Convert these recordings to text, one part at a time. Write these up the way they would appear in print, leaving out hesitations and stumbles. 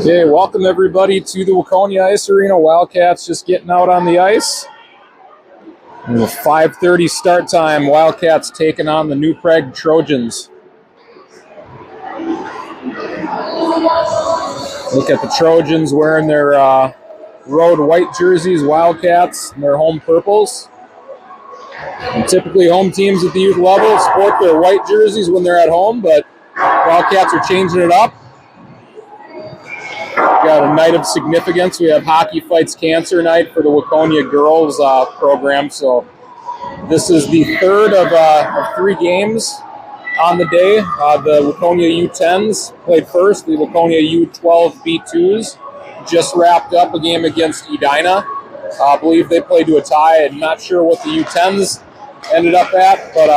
Okay, welcome everybody to the Waconia Ice Arena. Wildcats just getting out on the ice. And with 5:30 start time, Wildcats taking on the New Prague Trojans. Look at the Trojans wearing their road white jerseys, Wildcats, and their home purples. And typically home teams at the youth level sport their white jerseys when they're at home, but Wildcats are changing it up. Got a night of significance. We have Hockey Fights Cancer Night for the Waconia girls program. So this is the third of 3 games on the day. The Waconia U10s played first. The Waconia U12 B2s just wrapped up a game against Edina. I believe they played to a tie. I'm not sure what the U10s ended up at, but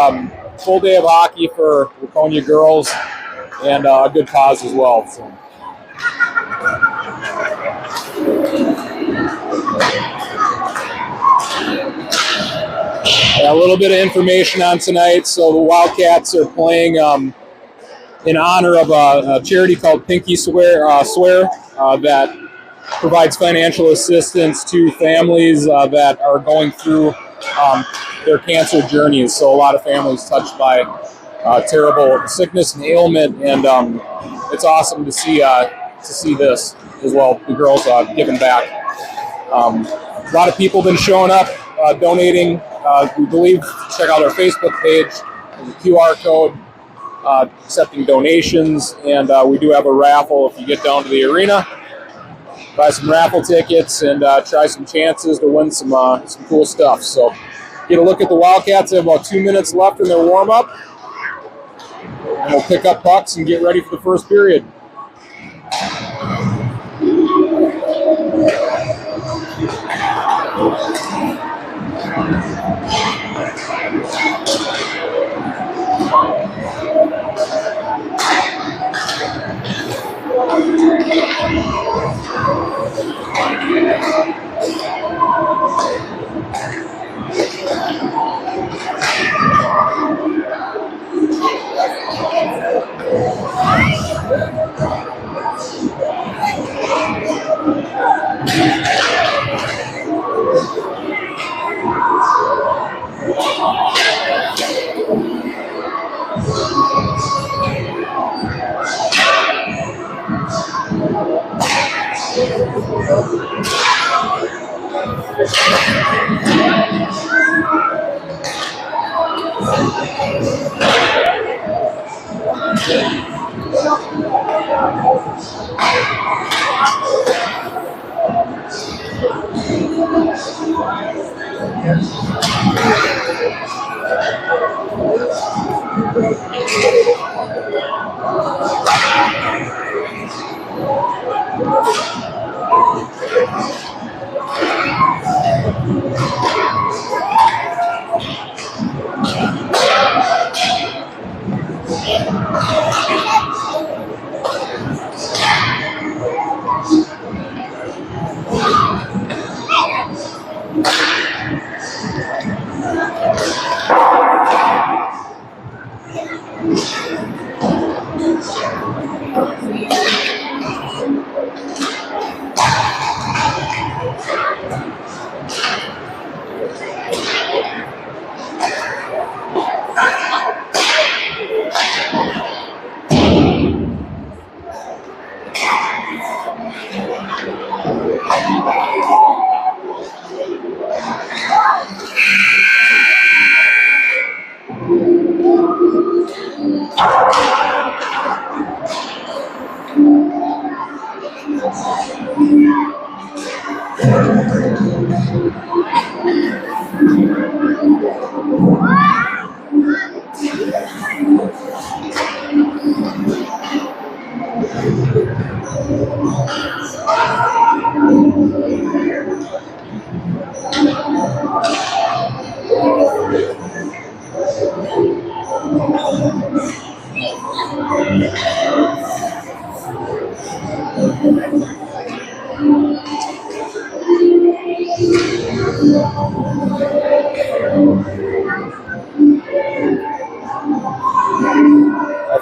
full day of hockey for Waconia girls and a good cause as well. So. A little bit of information on tonight. So the Wildcats are playing in honor of a charity called Pinky Swear that provides financial assistance to families that are going through their cancer journeys. So a lot of families touched by terrible sickness and ailment, and it's awesome to see this as well. The girls giving back. A lot of people have been showing up, donating. We believe, check out our Facebook page, there's a QR code, accepting donations, and we do have a raffle if you get down to the arena. Buy some raffle tickets and try some chances to win some cool stuff. So get a look at the Wildcats. They have about 2 minutes left in their warm-up. And we'll pick up pucks and get ready for the first period.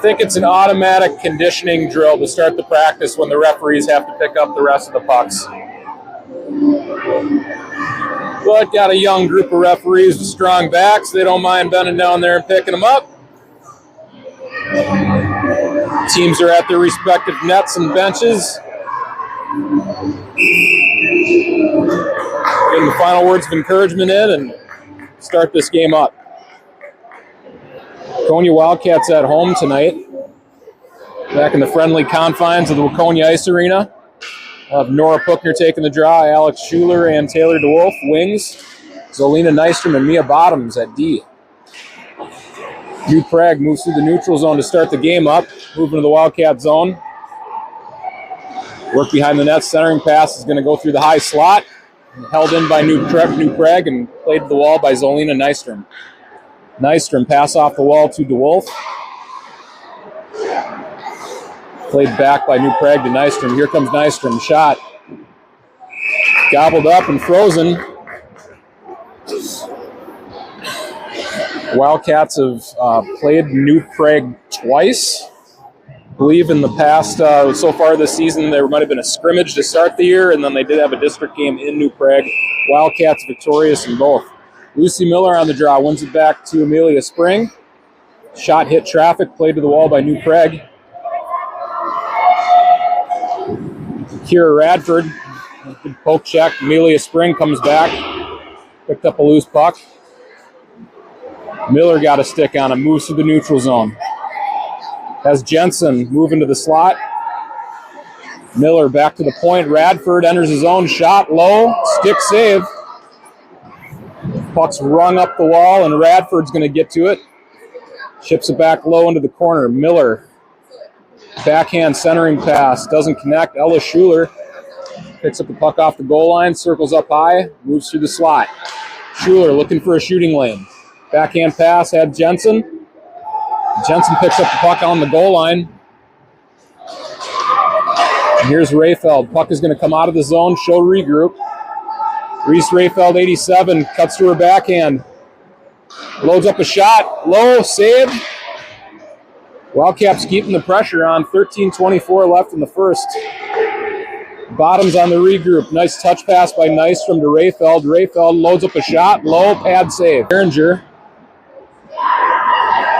think it's an automatic conditioning drill to start the practice when the referees have to pick up the rest of the pucks. But got a young group of referees with strong backs. They don't mind bending down there and picking them up. Teams are at their respective nets and benches. Getting the final words of encouragement in and start this game up. Waconia Wildcats at home tonight. Back in the friendly confines of the Waconia Ice Arena. We'll have Nora Puchner taking the draw, Alex Schuler and Taylor DeWolf, wings. Zolina Nystrom and Mia Bottoms at D. New Prague moves through the neutral zone to start the game up. Moving to the Wildcat zone. Work behind the net, centering pass is going to go through the high slot. Held in by New Prague and played to the wall by Zolina Nystrom. Nystrom pass off the wall to DeWolf. Played back by New Prague to Nystrom. Here comes Nystrom. Shot. Gobbled up and frozen. Wildcats have played New Prague twice. I believe in the past, so far this season, there might have been a scrimmage to start the year, and then they did have a district game in New Prague. Wildcats victorious in both. Lucy Miller on the draw, wins it back to Amelia Spring. Shot hit traffic, played to the wall by New Prague. Kira Radford, good poke check. Amelia Spring comes back, picked up a loose puck. Miller got a stick on him, moves to the neutral zone. Has Jensen move into the slot. Miller back to the point. Radford enters his own shot, low, stick save. Puck's rung up the wall, and Radford's going to get to it. Chips it back low into the corner. Miller, backhand centering pass, doesn't connect. Ella Schuler picks up the puck off the goal line, circles up high, moves through the slot. Schuler looking for a shooting lane. Backhand pass, had Jensen. Jensen picks up the puck on the goal line. And here's Rayfeld. Puck is going to come out of the zone, show regroup. Reese Rayfeld, 87, cuts to her backhand. Loads up a shot, low, save. Wildcats keeping the pressure on, 13:24 left in the first. Bottoms on the regroup, nice touch pass by Nystrom to Rayfeld. Rayfeld loads up a shot, low, pad save. Behringer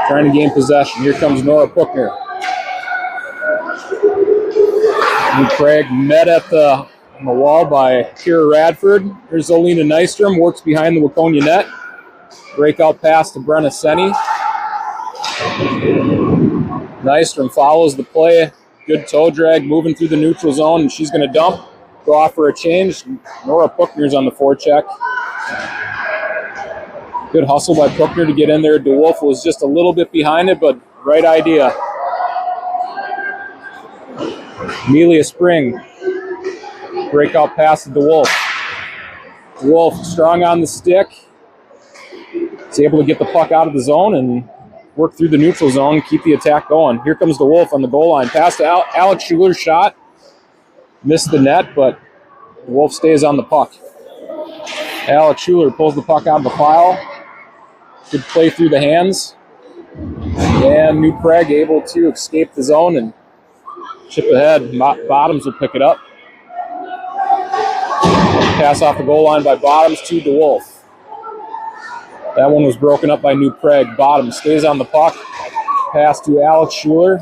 trying to gain possession. Here comes Nora Puchner. New Prague met at on the wall by Kira Radford. Here's Zolina Nystrom, works behind the Waconia net. Breakout pass to Brenna Senni. Nystrom follows the play. Good toe drag, moving through the neutral zone, and she's going to dump. Go off for a change. Nora Puchner's on the forecheck. Good hustle by Puchner to get in there. DeWolf was just a little bit behind it, but right idea. Amelia Spring. Breakout pass to DeWolf. DeWolf strong on the stick. Is able to get the puck out of the zone and work through the neutral zone, keep the attack going. Here comes DeWolf on the goal line. Pass to Alex Schuler's shot. Missed the net, but DeWolf stays on the puck. Alex Schuler pulls the puck out of the pile. Good play through the hands. And New Prague able to escape the zone and chip ahead. Bottoms will pick it up. Pass off the goal line by Bottoms to DeWolf. That one was broken up by New Prague. Bottoms stays on the puck. Pass to Alex Schuler.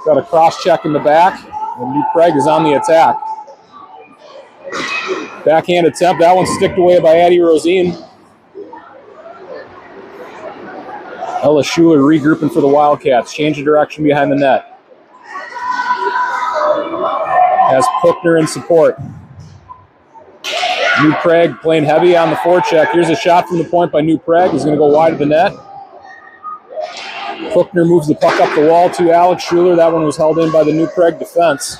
Got a cross check in the back. And New Prague is on the attack. Backhand attempt. That one sticked away by Addie Rosine. Ella Schuler regrouping for the Wildcats. Change of direction behind the net. Has Puchner in support. New Prague playing heavy on the forecheck. Here's a shot from the point by New Prague. He's going to go wide of the net. Puchner moves the puck up the wall to Alex Schuler. That one was held in by the New Prague defense.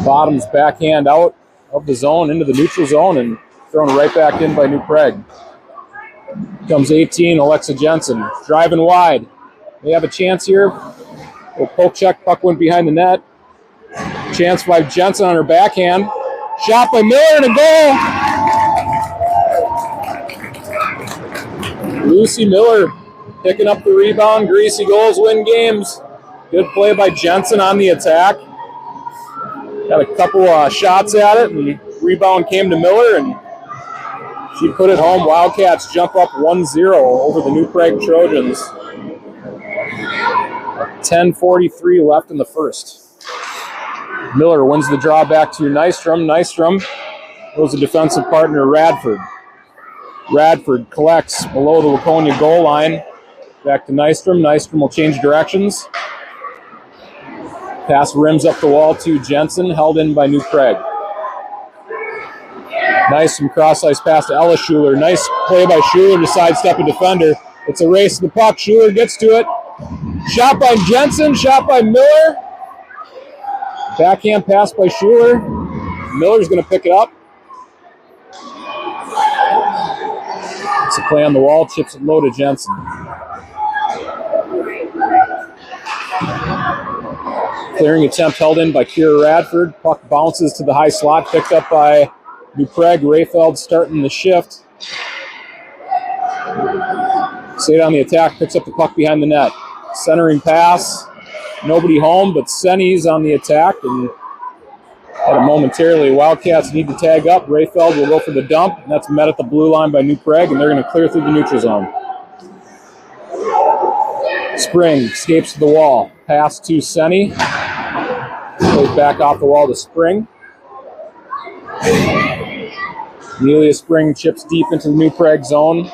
Bottoms backhand out of the zone into the neutral zone and thrown right back in by New Prague. Comes 18, Alexa Jensen. Driving wide. They have a chance here. We'll poke check. Puck went behind the net. Chance by Jensen on her backhand. Shot by Miller and a goal. Lucy Miller picking up the rebound. Greasy goals win games. Good play by Jensen on the attack. Got a couple shots at it, and rebound came to Miller, and she put it home. Wildcats jump up 1-0 over the New Prague Trojans. 10:43 left in the first. Miller wins the draw back to Nystrom. Nystrom was a defensive partner, Radford. Radford collects below the Waconia goal line. Back to Nystrom. Nystrom will change directions. Pass rims up the wall to Jensen, held in by New Prague. Nice from cross-ice pass to Ella Schuler. Nice play by Schuler to sidestep a defender. It's a race to the puck. Schuler gets to it. Shot by Jensen, shot by Miller. Backhand pass by Schuler. Miller's going to pick it up. It's a play on the wall, chips it low to Jensen. Clearing attempt held in by Kira Radford. Puck bounces to the high slot, picked up by New Prague. Rayfeld starting the shift. Stayed on the attack, picks up the puck behind the net. Centering pass. Nobody home, but Senny's on the attack, and had it momentarily. Wildcats need to tag up. Rayfeld will go for the dump, and that's met at the blue line by New Prague, and they're going to clear through the neutral zone. Spring escapes to the wall. Pass to Senny. Plays back off the wall to Spring. Amelia Spring chips deep into the New Prague zone.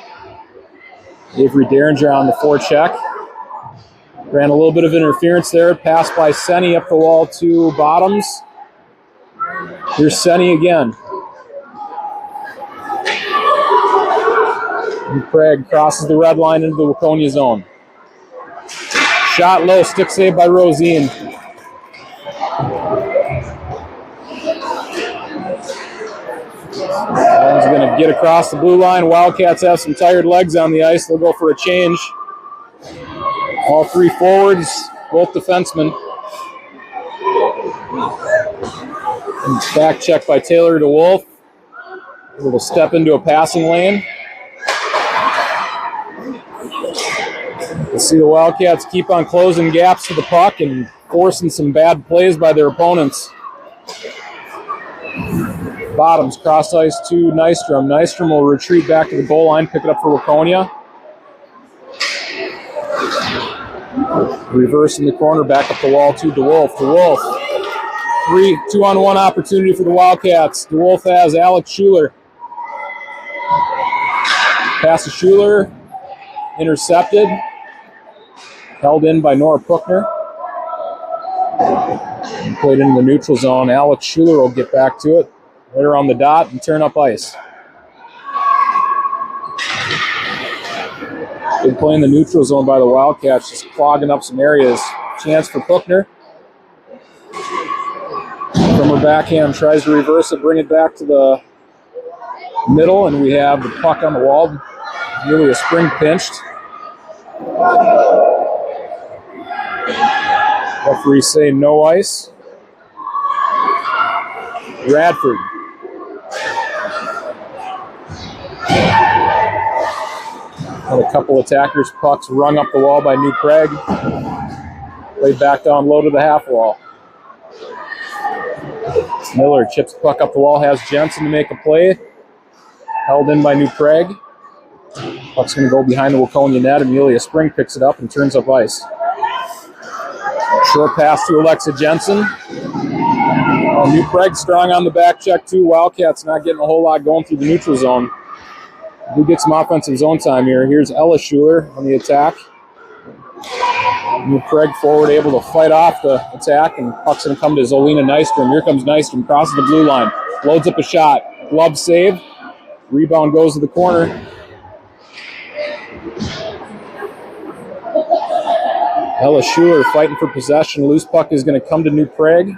Avery Derringer on the forecheck. Ran a little bit of interference there. Pass by Senny up the wall to Bottoms. Here's Senny again. New Prague crosses the red line into the Waconia zone. Shot low, stick save by Rosine. One's going to get across the blue line. Wildcats have some tired legs on the ice. They'll go for a change. All three forwards, both defensemen. And back check by Taylor to Wolf. Able to step into a passing lane. We'll see the Wildcats keep on closing gaps to the puck and forcing some bad plays by their opponents. Bottoms cross ice to Nystrom. Nystrom will retreat back to the goal line, pick it up for Waconia. Reverse in the corner, back up the wall to DeWolf. DeWolf, 2-on-1 opportunity for the Wildcats. DeWolf has Alex Schuler. Pass to Schuler, intercepted. Held in by Nora Puckner. Played into the neutral zone. Alex Schuler will get back to it. Right around the dot and turn up ice. Good play in the neutral zone by the Wildcats, just clogging up some areas. Chance for Puckner. From her backhand, tries to reverse it, bring it back to the middle, and we have the puck on the wall. Really a Spring pinched. Referees say no ice. Radford. Had a couple attackers' pucks rung up the wall by New Prague. Played back down low to the half wall. Miller chips the puck up the wall, has Jensen to make a play. Held in by New Prague. Puck's going to go behind the Waconia net. Amelia Spring picks it up and turns up ice. Short pass to Alexa Jensen. New Prague strong on the back check too. Wildcats not getting a whole lot going through the neutral zone. We get some offensive zone time here. Here's Ella Schuler on the attack. New Prague forward able to fight off the attack, and puck's going to come to Zolina Nystrom. Here comes Nystrom, crosses the blue line, loads up a shot. Glove save. Rebound goes to the corner. Ella Schuler fighting for possession. Loose puck is going to come to New Prague.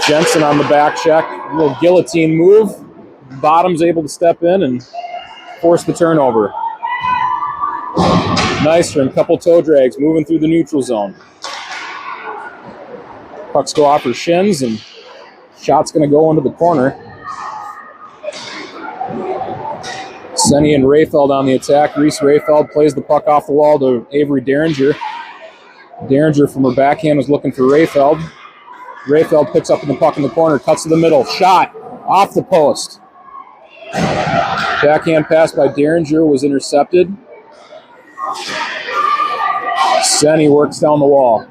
Jensen on the back check. A little guillotine move. Bottom's able to step in and force the turnover. Nystrom, couple toe drags, moving through the neutral zone. Pucks go off her shins, and shot's going to go into the corner. Senny and Rayfeld on the attack. Reese Rayfeld plays the puck off the wall to Avery Derringer. Derringer from her backhand was looking for Rayfeld. Rayfeld picks up the puck in the corner, cuts to the middle, shot off the post. Backhand pass by Derringer was intercepted. Senny works down the wall.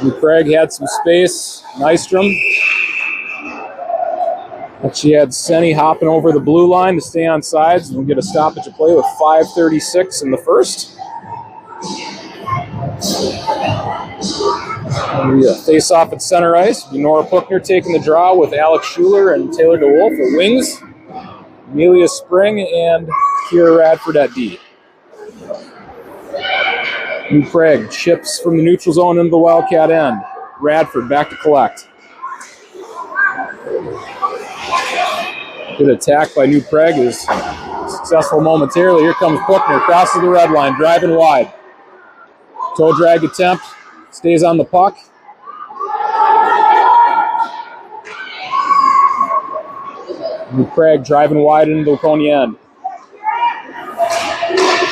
New Prague had some space. Nystrom. But she had Senny hopping over the blue line to stay on sides. We'll get a stoppage of play with 5:36 in the first. Face off at center ice. Nora Puchner taking the draw with Alex Schuler and Taylor DeWolf at wings. Amelia Spring and Kira Radford at D. New Prague chips from the neutral zone into the Wildcat end. Radford back to collect. Good attack by New Prague is successful momentarily. Here comes Puchner, crosses the red line, driving wide. Toe drag attempt, stays on the puck. New Prague driving wide into the Waconia end.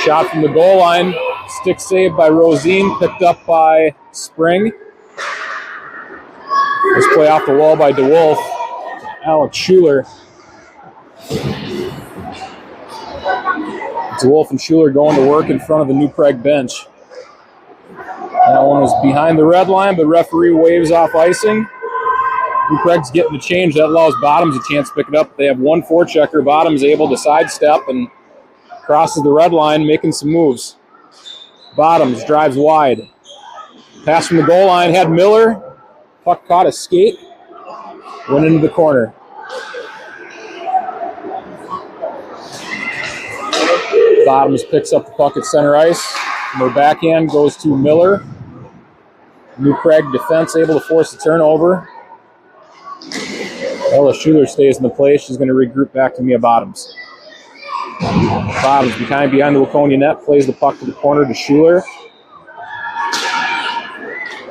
Shot from the goal line, stick saved by Rosine, picked up by Spring. This play off the wall by DeWolf. Alex Schuler. DeWolf and Schuler going to work in front of the New Prague bench. That one was behind the red line, but referee waves off icing. New Prague's getting the change. That allows Bottoms a chance to pick it up. They have one forechecker. Bottoms able to sidestep and crosses the red line, making some moves. Bottoms drives wide. Pass from the goal line, had Miller. Puck caught a skate. Went into the corner. Bottoms picks up the puck at center ice. From her backhand goes to Miller. New Prague defense able to force the turnover. Ella Schuler stays in the play. She's going to regroup back to Mia Bottoms. Bottoms behind the Waconia net. Plays the puck to the corner to Schuler.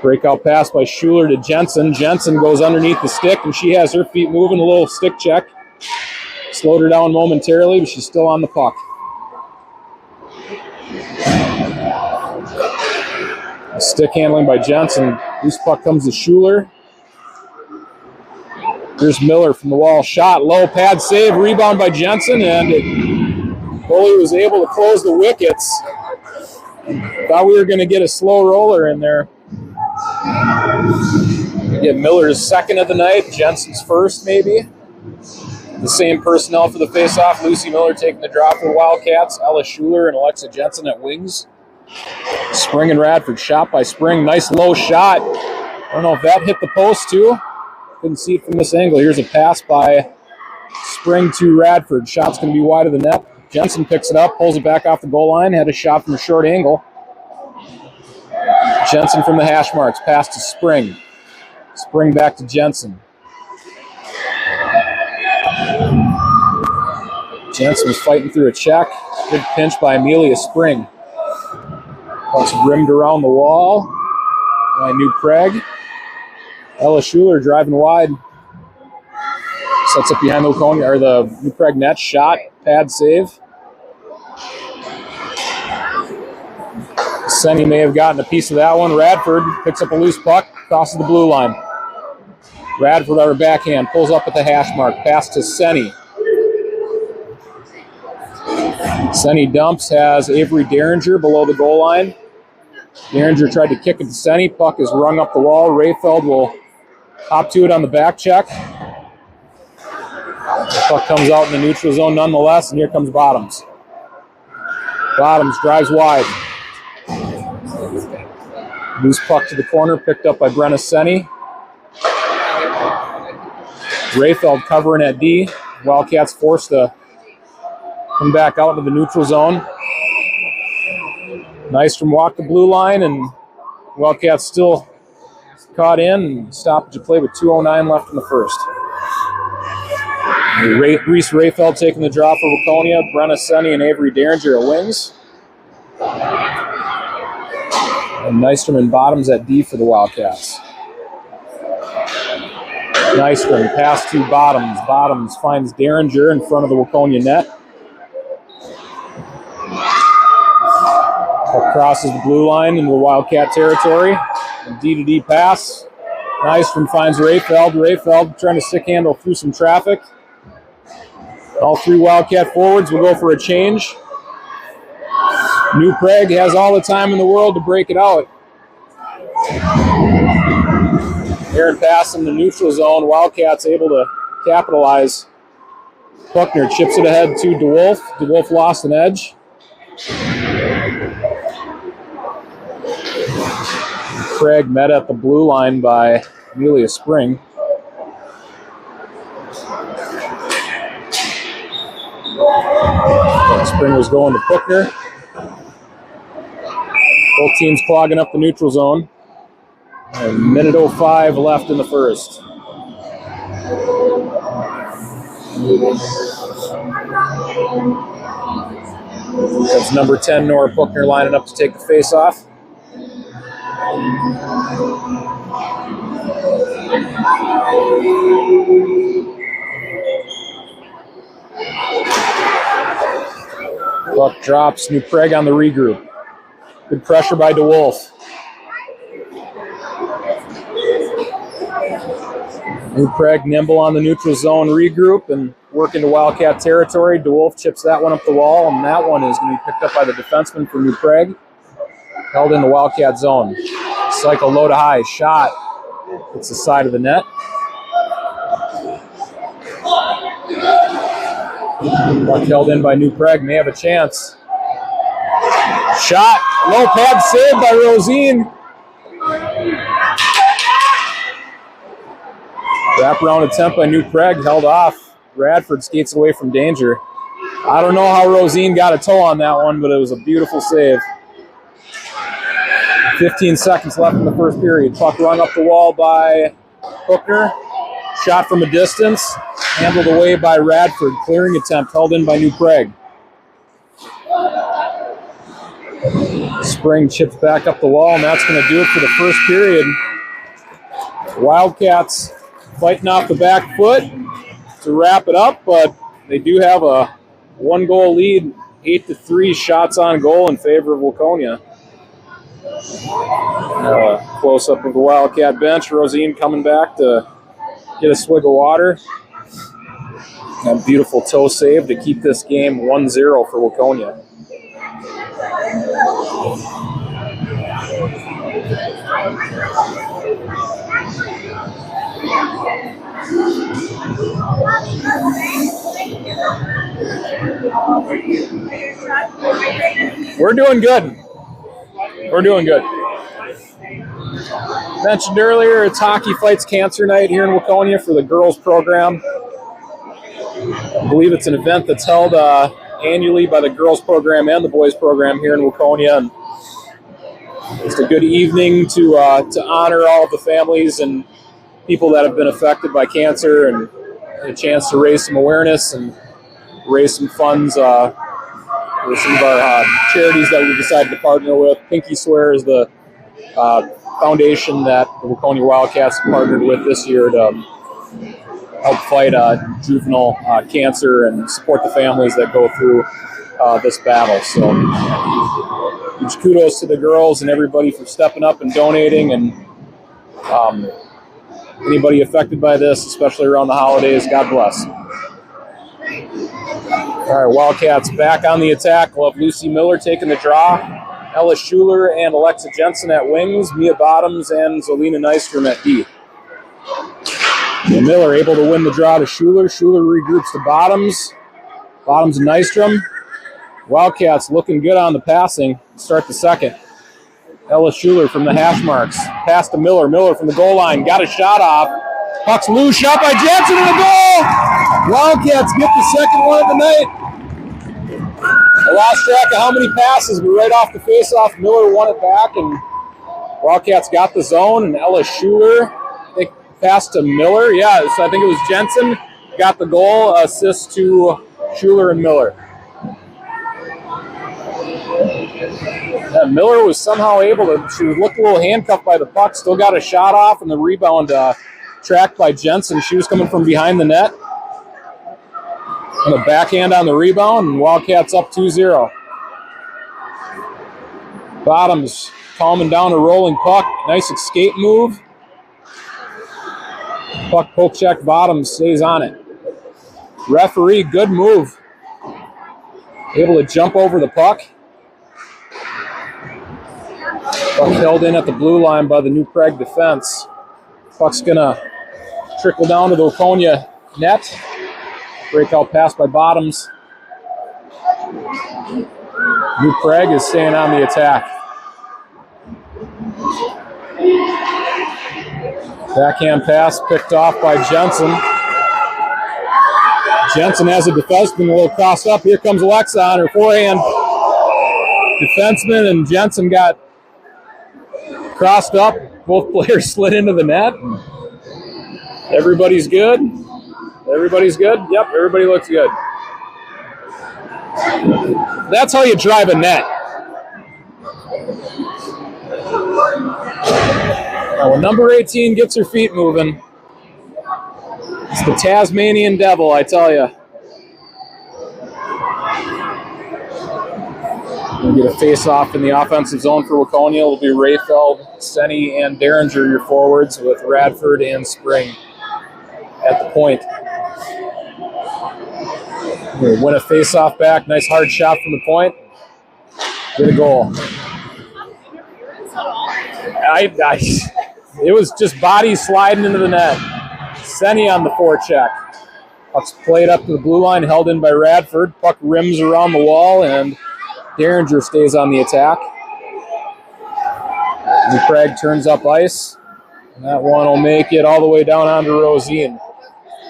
Breakout pass by Schuler to Jensen. Jensen goes underneath the stick, and she has her feet moving. A little stick check. Slowed her down momentarily, but she's still on the puck. Stick handling by Jensen. Loose puck comes to Schuler. Here's Miller from the wall. Shot, low pad save, rebound by Jensen, and goalie was able to close the wickets. Thought we were going to get a slow roller in there. Get Miller's second of the night, Jensen's first maybe. The same personnel for the face-off. Lucy Miller taking the draw for the Wildcats. Ella Schuler and Alexa Jensen at wings. Spring and Radford. Shot by Spring. Nice low shot. I don't know if that hit the post too. Couldn't see it from this angle. Here's a pass by Spring to Radford. Shot's going to be wide of the net. Jensen picks it up, pulls it back off the goal line. Had a shot from a short angle. Jensen from the hash marks. Pass to Spring. Spring back to Jensen. Jensen was fighting through a check. Good pinch by Amelia Spring. Puck's rimmed around the wall by New Prague. Ella Schuler driving wide. Sets up behind the Waconia, or the New Prague net. Shot, pad save. Senny may have gotten a piece of that one. Radford picks up a loose puck, crosses the blue line. Radford on her backhand, pulls up at the hash mark. Pass to Senny. Senny dumps, has Avery Derringer below the goal line. Derringer tried to kick it to Senny. Puck is rung up the wall. Rayfeld will hop to it on the back check. The puck comes out in the neutral zone nonetheless, and here comes Bottoms. Bottoms drives wide. Loose puck to the corner, picked up by Brenna Senny. Rayfeld covering at D. Wildcats forced to come back out into the neutral zone. Nystrom walked the blue line, and Wildcats still caught in and stopped to play with 2:09 left in the first. Reese Rayfeld taking the draw for Waconia. Brenna Senny and Avery Derringer at wings. And Nystrom and Bottoms at D for the Wildcats. Nystrom, pass to Bottoms. Bottoms finds Derringer in front of the Waconia net. Crosses the blue line into the Wildcat territory. A D-to-D pass. Nystrom finds Rayfeld. Rayfeld trying to stick handle through some traffic. All three Wildcat forwards will go for a change. New Prague has all the time in the world to break it out. Aaron pass in the neutral zone. Wildcats able to capitalize. Buckner chips it ahead to DeWolf. DeWolf lost an edge. Craig met at the blue line by Amelia Spring. Spring was going to Buckner. Both teams clogging up the neutral zone. A minute 05 left in the first. That's number 10, Nora Buckner, lining up to take the face-off. Buck drops. New Prague on the regroup. Good pressure by DeWolf. New Prague nimble on the neutral zone regroup and work into Wildcat territory. DeWolf chips that one up the wall, and that one is going to be picked up by the defenseman for New Prague. Held in the Wildcat zone. Cycle low to high. Shot. It's the side of the net. Buck held in by New Prague. May have a chance. Shot. Low pad saved by Rosine. Wraparound attempt by New Prague, held off. Radford skates away from danger. I don't know how Rosine got a toe on that one, but it was a beautiful save. 15 seconds left in the first period. Puck run up the wall by Buckner. Shot from a distance. Handled away by Radford. Clearing attempt held in by New Prague. Spring chips back up the wall, and that's going to do it for the first period. Wildcats fighting off the back foot to wrap it up, but they do have a one-goal lead, 8-3 shots on goal in favor of Waconia. Close-up of the Wildcat bench. Rosine coming back to get a swig of water. A beautiful toe save to keep this game 1-0 for Waconia. We're doing good. We're doing good. Mentioned earlier, it's Hockey Fights Cancer Night here in Waconia for the girls program. I believe it's an event that's held annually by the girls program and the boys program here in Waconia. And it's a good evening to honor all of the families and people that have been affected by cancer, and a chance to raise some awareness and raise some funds for some of our charities that we've decided to partner with. Pinky Swear is the foundation that the Waconia Wildcats partnered with this year to help fight juvenile cancer and support the families that go through this battle. So huge kudos to the girls and everybody for stepping up and donating, and anybody affected by this, especially around the holidays, God bless. All right, Wildcats back on the attack. We'll have Lucy Miller taking the draw. Ella Schuler and Alexa Jensen at wings. Mia Bottoms and Zelina Nystrom at D. And Miller able to win the draw to Schuler. Schuler regroups to Bottoms. Bottoms and Nystrom. Wildcats looking good on the passing. Start the second. Ella Schuler from the hash marks. Pass to Miller. Miller from the goal line. Got a shot off. Puck's loose. Shot by Jensen in the goal. Wildcats get the second one of the night. I lost track of how many passes, but right off the face-off, Miller won it back, and Wildcats got the zone, and Ella Schuler, I think, passed to Miller. Yeah, so I think it was Jensen got the goal, assist to Schuler and Miller. Yeah, Miller was somehow able to, she looked a little handcuffed by the puck, still got a shot off, and the rebound tracked by Jensen. She was coming from behind the net. And a backhand on the rebound, and Wildcats up 2-0. Bottoms calming down a rolling puck. Nice escape move. Puck poke check. Bottoms stays on it. Referee, good move. Able to jump over the puck. Puck held in at the blue line by the New Prague defense. Puck's gonna trickle down to the Waconia net. Breakout pass by Bottoms. New Prague is staying on the attack. Backhand pass picked off by Jensen. Jensen has a defenseman a little crossed up. Here comes Alexa on her forehand. Defenseman and Jensen got crossed up. Both players slid into the net. Everybody's good. Everybody's good? Yep, everybody looks good. That's how you drive a net. Now, when number 18 gets her feet moving, it's the Tasmanian devil, I tell you. We'll get a face-off in the offensive zone for Waconia. It'll be Rayfeld, Senny, and Derringer, your forwards, with Radford and Spring at the point. We'll win a face-off back. Nice hard shot from the point. Get a goal. It was just body sliding into the net. Senny on the forecheck. Puck's played up to the blue line, held in by Radford. Puck rims around the wall, and Derringer stays on the attack. New Prague turns up ice. And that one will make it all the way down onto Rosine.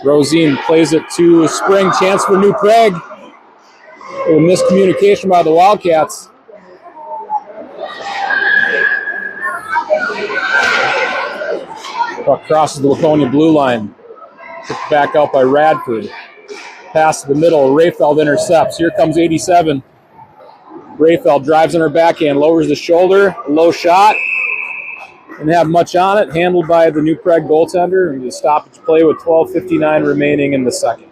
Rosine plays it to Spring. Chance for New Prague. A miscommunication by the Wildcats. Puck crosses the Waconia blue line. Picked back out by Radford. Pass to the middle. Rayfeld intercepts. Here comes 87. Rayfeld drives in her backhand, lowers the shoulder, low shot. Didn't have much on it. Handled by the New Prague goaltender. And the stoppage play with 12:59 remaining in the second.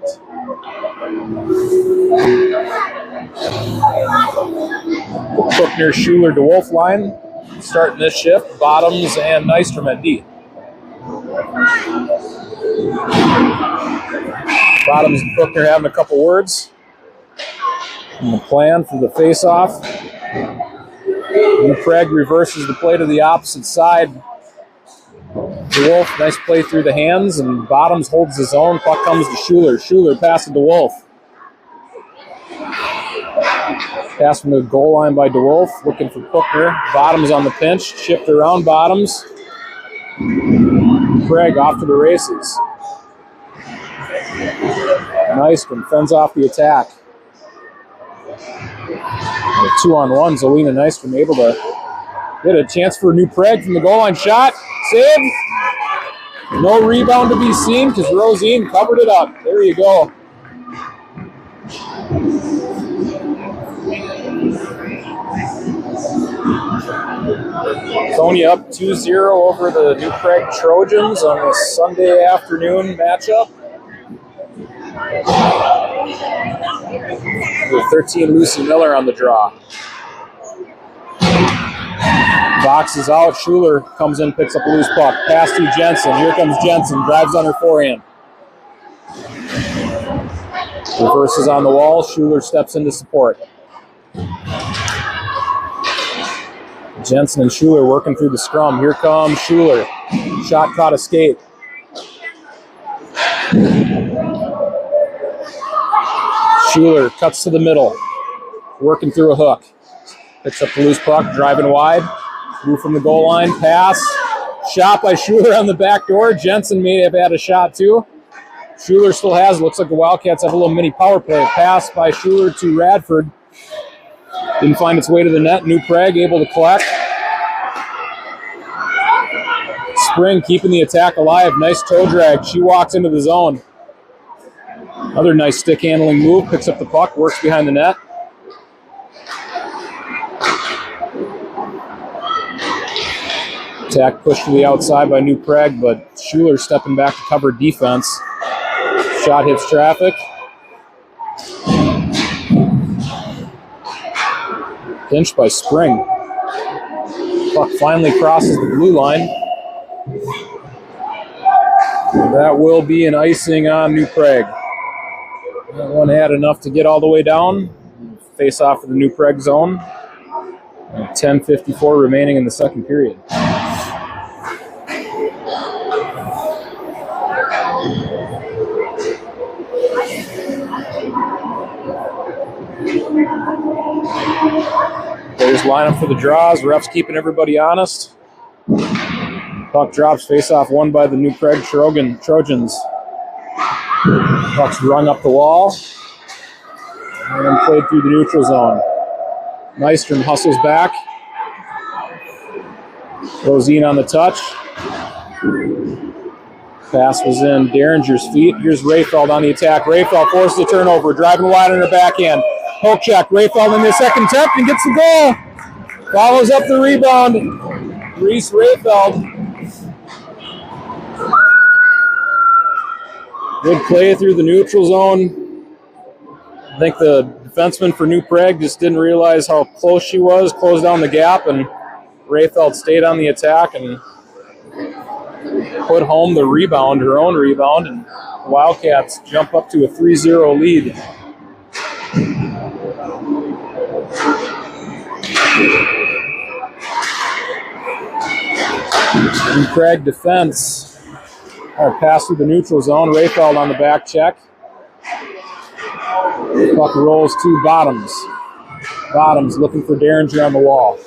Cookner, Schuler, DeWolf line starting this shift. Bottoms and Nystrom at D. Bottoms and Cookner having a couple words. And the plan for the face-off. New Prague reverses the play to the opposite side. DeWolf, nice play through the hands, and Bottoms holds his own. Puck comes to Schuler. Schuler passes to DeWolf. Pass from the goal line by DeWolf, looking for Cookner. Bottoms on the pinch, shift around Bottoms. Prague off to the races. Nystrom fends off the attack. And a 2-on-1, Zelina Nystrom able to get a chance for a New Prague from the goal line shot. Save. No rebound to be seen because Rosine covered it up. There you go. Waconia up 2-0 over the New Prague Trojans on this Sunday afternoon matchup. With 13, Lucy Miller on the draw. Box is out. Schuler comes in, picks up a loose puck. Pass to Jensen. Here comes Jensen. Drives on her forehand. Reverses on the wall. Schuler steps in to support. Jensen and Schuler working through the scrum. Here comes Schuler. Shot caught, escape. Schuler cuts to the middle. Working through a hook. Picks up the loose puck, driving wide. Move from the goal line, pass. Shot by Schuler on the back door. Jensen may have had a shot too. Schuler still has, looks like the Wildcats have a little mini power play. Pass by Schuler to Radford. Didn't find its way to the net. New Prague able to collect. Spring keeping the attack alive. Nice toe drag. She walks into the zone. Another nice stick handling move. Picks up the puck, works behind the net. Attack pushed to the outside by New Prague, but Schuler stepping back to cover defense. Shot hits traffic. Pinched by Spring. Puck finally crosses the blue line. That will be an icing on New Prague. That one had enough to get all the way down. Face off for the New Prague zone. 10:54 remaining in the second period. Players line up for the draws. Refs keeping everybody honest. Puck drops, face-off won by the New Prague Trojans. Puck's rung up the wall and then played through the neutral zone. Nystrom hustles back. Rosine on the touch. Pass was in Derringer's feet. Here's Rayfeld on the attack. Rayfeld forces a turnover, driving wide on her backhand. Poke check. Rayfeld in the second attempt and gets the goal. Follows up the rebound. Reese Rayfeld. Good play through the neutral zone. I think the defenseman for New Prague just didn't realize how close she was, closed down the gap, and Rayfeld stayed on the attack and put home the rebound, her own rebound, and the Wildcats jump up to a 3-0 lead. New Prague defense. Pass through the neutral zone. Rayfeld on the back check. Puck rolls to Bottoms. Bottoms looking for Derringer on the wall.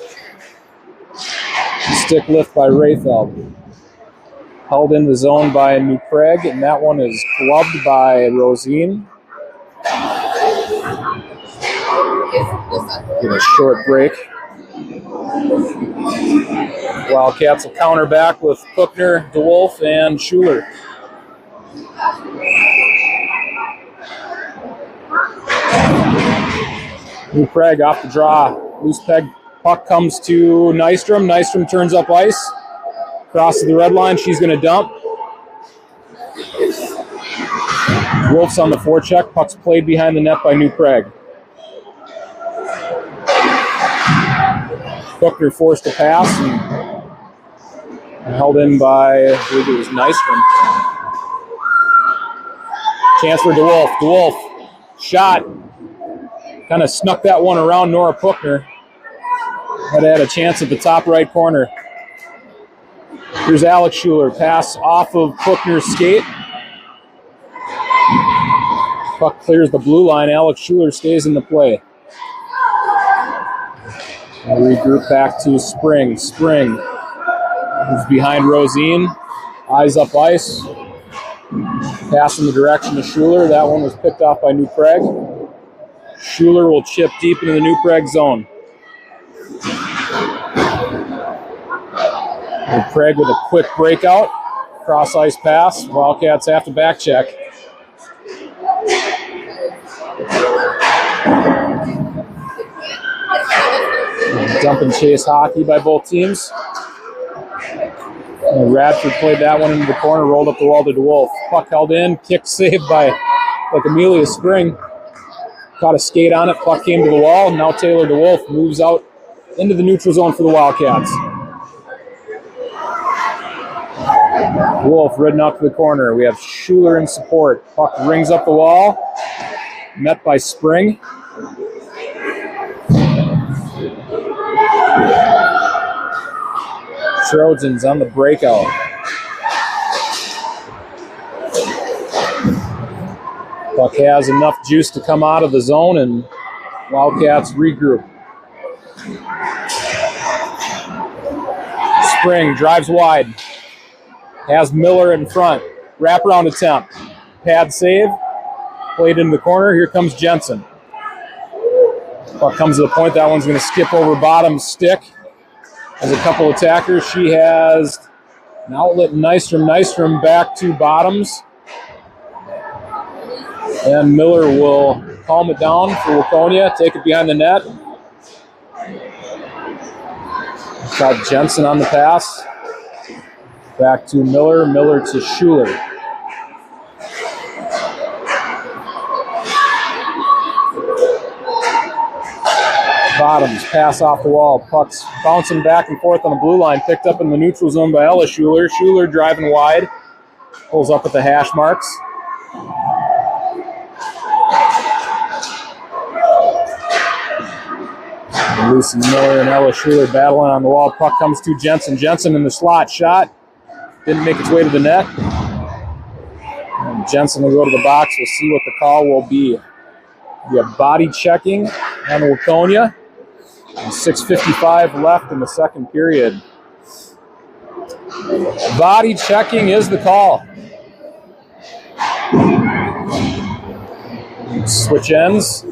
Stick lift by Rayfeld. Held in the zone by New Prague, and that one is clubbed by Rosine. Get a short break. Wildcats will counter back with Cookner, DeWolf, and Schuler. New Prague off the draw. Loose peg puck comes to Nystrom. Nystrom turns up ice. Crosses the red line. She's going to dump. Wolf's on the forecheck. Puck's played behind the net by New Prague. Cookner forced to pass and held in by, I believe it was Nystrom. Chance for DeWolf. DeWolf shot. Kind of snuck that one around Nora Cookner. Had a chance at the top right corner. Here's Alex Schuler. Pass off of Cookner's skate. Puck clears the blue line. Alex Schuler stays in the play. And regroup back to Spring. Spring is behind Rosine. Eyes up ice. Pass in the direction of Schuler. That one was picked off by New Prague. Schuler will chip deep into the New Prague zone. New Prague with a quick breakout. Cross ice pass. Wildcats have to back check. Dump and chase hockey by both teams. And Radford played that one into the corner, rolled up the wall to DeWolf. Puck held in, kick saved by Amelia Spring. Caught a skate on it, puck came to the wall. Now Taylor DeWolf moves out into the neutral zone for the Wildcats. Wolf ridden up to the corner. We have Schuler in support. Puck rings up the wall. Met by Spring. Trojans on the breakout. Puck has enough juice to come out of the zone, and Wildcats regroup. Spring drives wide. Has Miller in front. Wraparound attempt. Pad save. Played into the corner. Here comes Jensen. Puck comes to the point. That one's going to skip over Bottom's stick. Has a couple attackers. She has an outlet in Nystrom. Nystrom back to Bottoms. And Miller will calm it down for Waconia. Take it behind the net. Got Jensen on the pass. Back to Miller, Miller to Schuler. Bottoms, pass off the wall. Puck's bouncing back and forth on the blue line. Picked up in the neutral zone by Ella Schuler. Schuler driving wide. Pulls up at the hash marks. And Lucy Miller and Ella Schuler battling on the wall. Puck comes to Jensen. Jensen in the slot. Shot. Didn't make its way to the net. And Jensen will go to the box. We'll see what the call will be. We have body checking on Waconia. 6:55 left in the second period. Body checking is the call. Switch ends.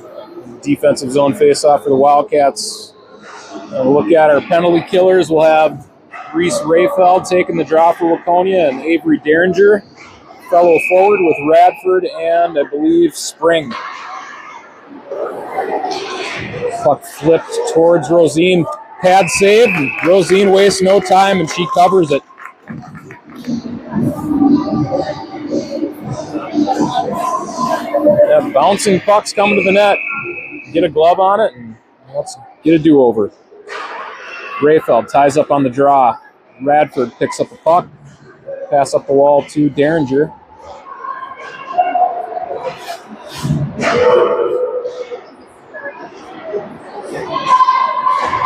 Defensive zone face-off for the Wildcats. And we'll look at our penalty killers. We'll have Reese Rayfeld taking the draw for Waconia and Avery Derringer, fellow forward with Radford and I believe Spring. Puck flipped towards Rosine. Pad save. Rosine wastes no time and she covers it. Yeah, bouncing puck's coming to the net. Get a glove on it and let's get a do-over. Rayfeld ties up on the draw. Radford picks up the puck. Pass up the wall to Derringer.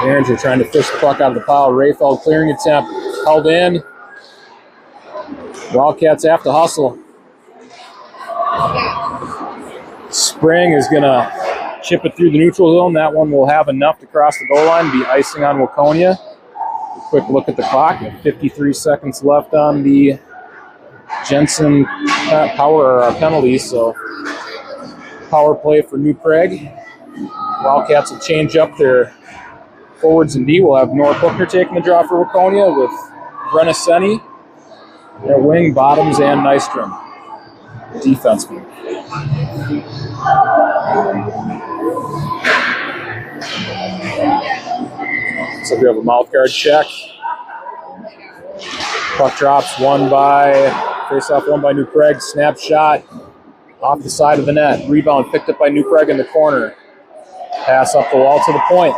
Derringer trying to fish the puck out of the pile. Rayfeld clearing attempt. Held in. Wildcats have to hustle. Spring is going to chip it through the neutral zone. That one will have enough to cross the goal line, be icing on Waconia. A quick look at the clock. 53 seconds left on the Jensen power or penalty, so power play for New Prague. Wildcats will change up their forwards and D. We'll have Nora Bookner taking the draw for Waconia with Brenna Senni, their wing, Bottoms, and Nystrom, defenseman. So we have a mouth guard check. Puck drops, face-off won by New Prague. Snap shot off the side of the net. Rebound picked up by New Prague in the corner. Pass up the wall to the point.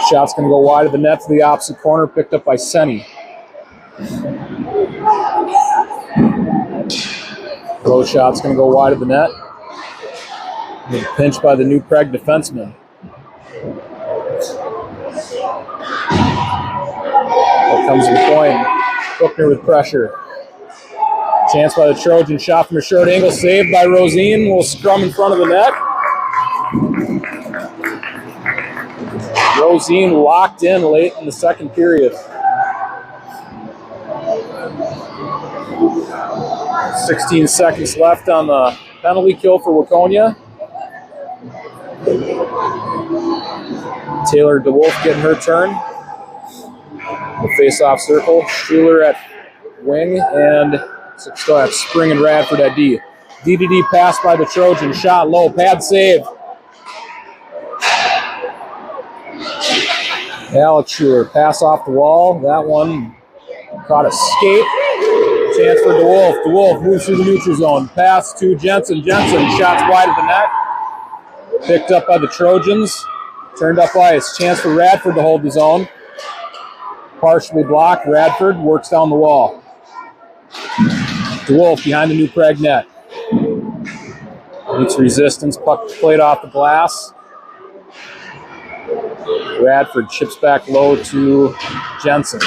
Shot's going to go wide of the net to the opposite corner, picked up by Senni. Low shot's going to go wide of the net. Pinched by the New Prague defenseman. Here comes the point. Bookner with pressure. Chance by the Trojan. Shot from a short angle. Saved by Rosine. Will scrum in front of the net. Rosine locked in late in the second period. 16 seconds left on the penalty kill for Waconia. Taylor DeWolf getting her turn. The face-off circle. Schuler at wing and still have Spring and Radford at D. D pass by the Trojan. Shot low. Pad save. Alex Schuler, pass off the wall. That one caught a skate. Chance for DeWolf. DeWolf moves through the neutral zone. Pass to Jensen. Jensen, shots wide of the net. Picked up by the Trojans. Turned up ice. Chance for Radford to hold the zone. Partially blocked. Radford works down the wall. DeWolf behind the New Prague net. Meets resistance. Puck played off the glass. Radford chips back low to Jensen.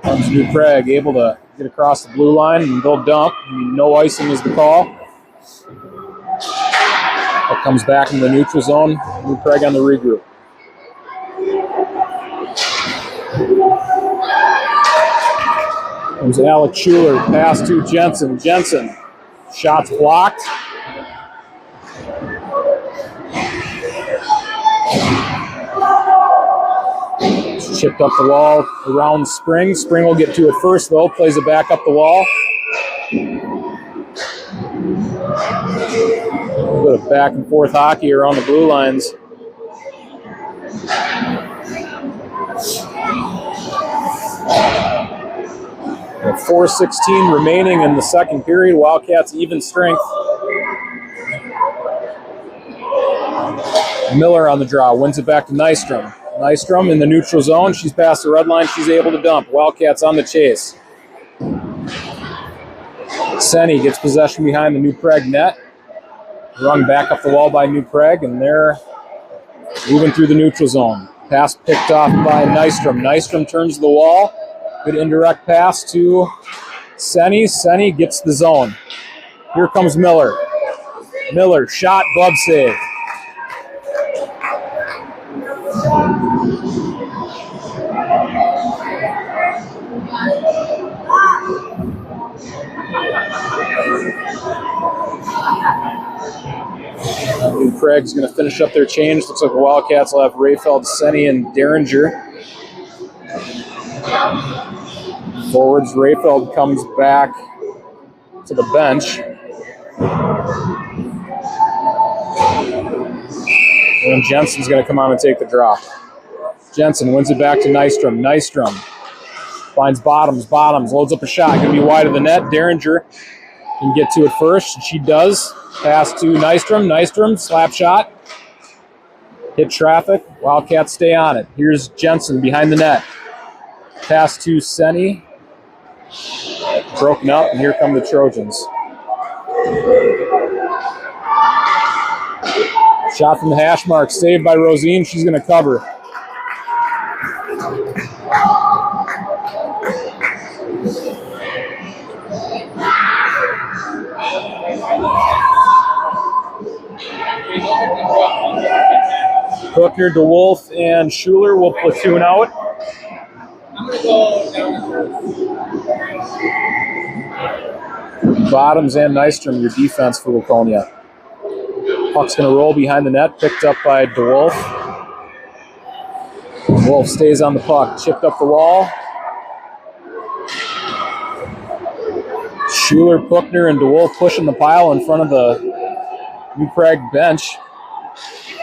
Comes New Prague, able to get across the blue line and go dump. No icing is the call. Puck comes back in the neutral zone. New Prague on the regroup. Comes Alex Schuler, pass to Jensen. Jensen, shots blocked. Chipped up the wall around Spring. Spring will get to it first, though. Plays it back up the wall. A little bit of back and forth hockey around the blue lines. With 4:16 remaining in the second period, Wildcats even strength. Miller on the draw, wins it back to Nystrom. Nystrom in the neutral zone. She's past the red line. She's able to dump. Wildcats on the chase. Senny gets possession behind the New Prague net. Run back up the wall by New Prague, and they're moving through the neutral zone. Pass picked off by Nystrom. Nystrom turns the wall. Good indirect pass to Senny. Senny gets the zone. Here comes Miller. Miller, shot, glove save. New Prague's going to finish up their change. Looks like the Wildcats will have Rayfeld, Senny, and Derringer. Forwards, Rayfeld comes back to the bench. And Jensen's going to come on and take the drop. Jensen wins it back to Nystrom. Nystrom finds Bottoms. Bottoms loads up a shot. Going to be wide of the net. Derringer can get to it first. She does. Pass to Nystrom. Nystrom, slap shot. Hit traffic. Wildcats stay on it. Here's Jensen behind the net. Pass to Senny. Broken up, and here come the Trojans. Shot from the hash mark, saved by Rosine. She's going to cover. Hookner, DeWolf, and Schuler will platoon out. Bottoms and Nystrom, your defense for Waconia. Puck's going to roll behind the net, picked up by DeWolf. DeWolf stays on the puck, chipped up the wall. Schuler, Puckner, and DeWolf pushing the pile in front of the New Prague bench.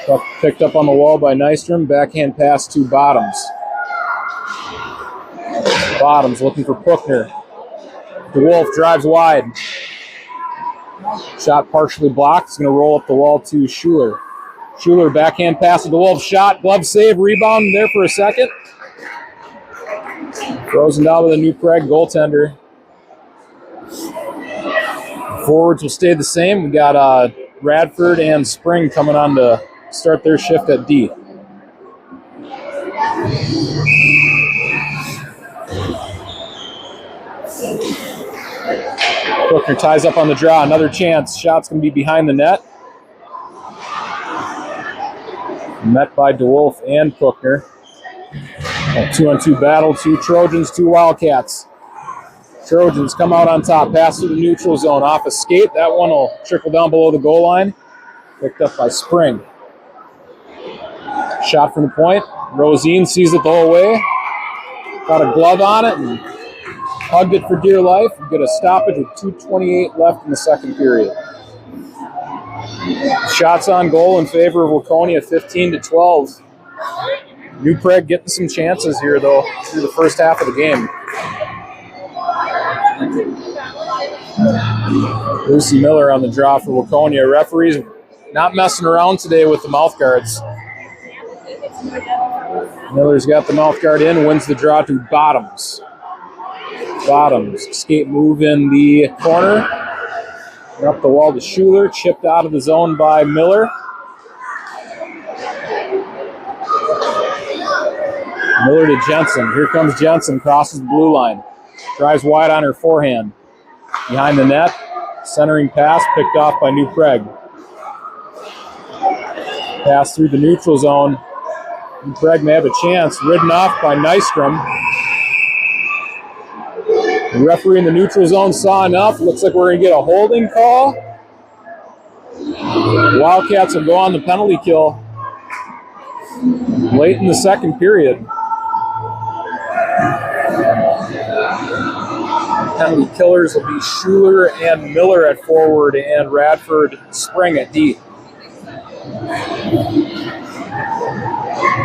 Puck picked up on the wall by Nystrom, backhand pass to Bottoms. Bottoms looking for Puckner. DeWolf drives wide. Shot partially blocked. It's going to roll up the wall to Schuler. Schuler backhand pass to DeWolf. Shot, glove save, rebound there for a second. Frozen down with a New Prague goaltender. Forwards will stay the same. We got Radford and Spring coming on to start their shift at D. Puckner ties up on the draw. Another chance. Shot's going to be behind the net. Met by DeWolf and Puckner. A 2-on-2 battle. 2 Trojans, 2 Wildcats. Trojans come out on top. Pass through the neutral zone. Off a skate. That one will trickle down below the goal line. Picked up by Spring. Shot from the point. Rosine sees it the whole way. Got a glove on it and hugged it for dear life. We get a stoppage with 2:28 left in the second period. Shots on goal in favor of Waconia, 15-12. New Prague getting some chances here, though, through the first half of the game. Lucy Miller on the draw for Waconia. Referees not messing around today with the mouth guards. Miller's got the mouth guard in, wins the draw to Bottoms. Bottoms, skate move in the corner. Up the wall to Schuler, chipped out of the zone by Miller. Miller to Jensen. Here comes Jensen, crosses the blue line. Drives wide on her forehand. Behind the net, centering pass, picked off by New Prague. Pass through the neutral zone. New Prague may have a chance. Ridden off by Nystrom. The referee in the neutral zone saw enough. Looks like we're going to get a holding call. The Wildcats will go on the penalty kill late in the second period. Penalty killers will be Schuler and Miller at forward and Radford Spring at D.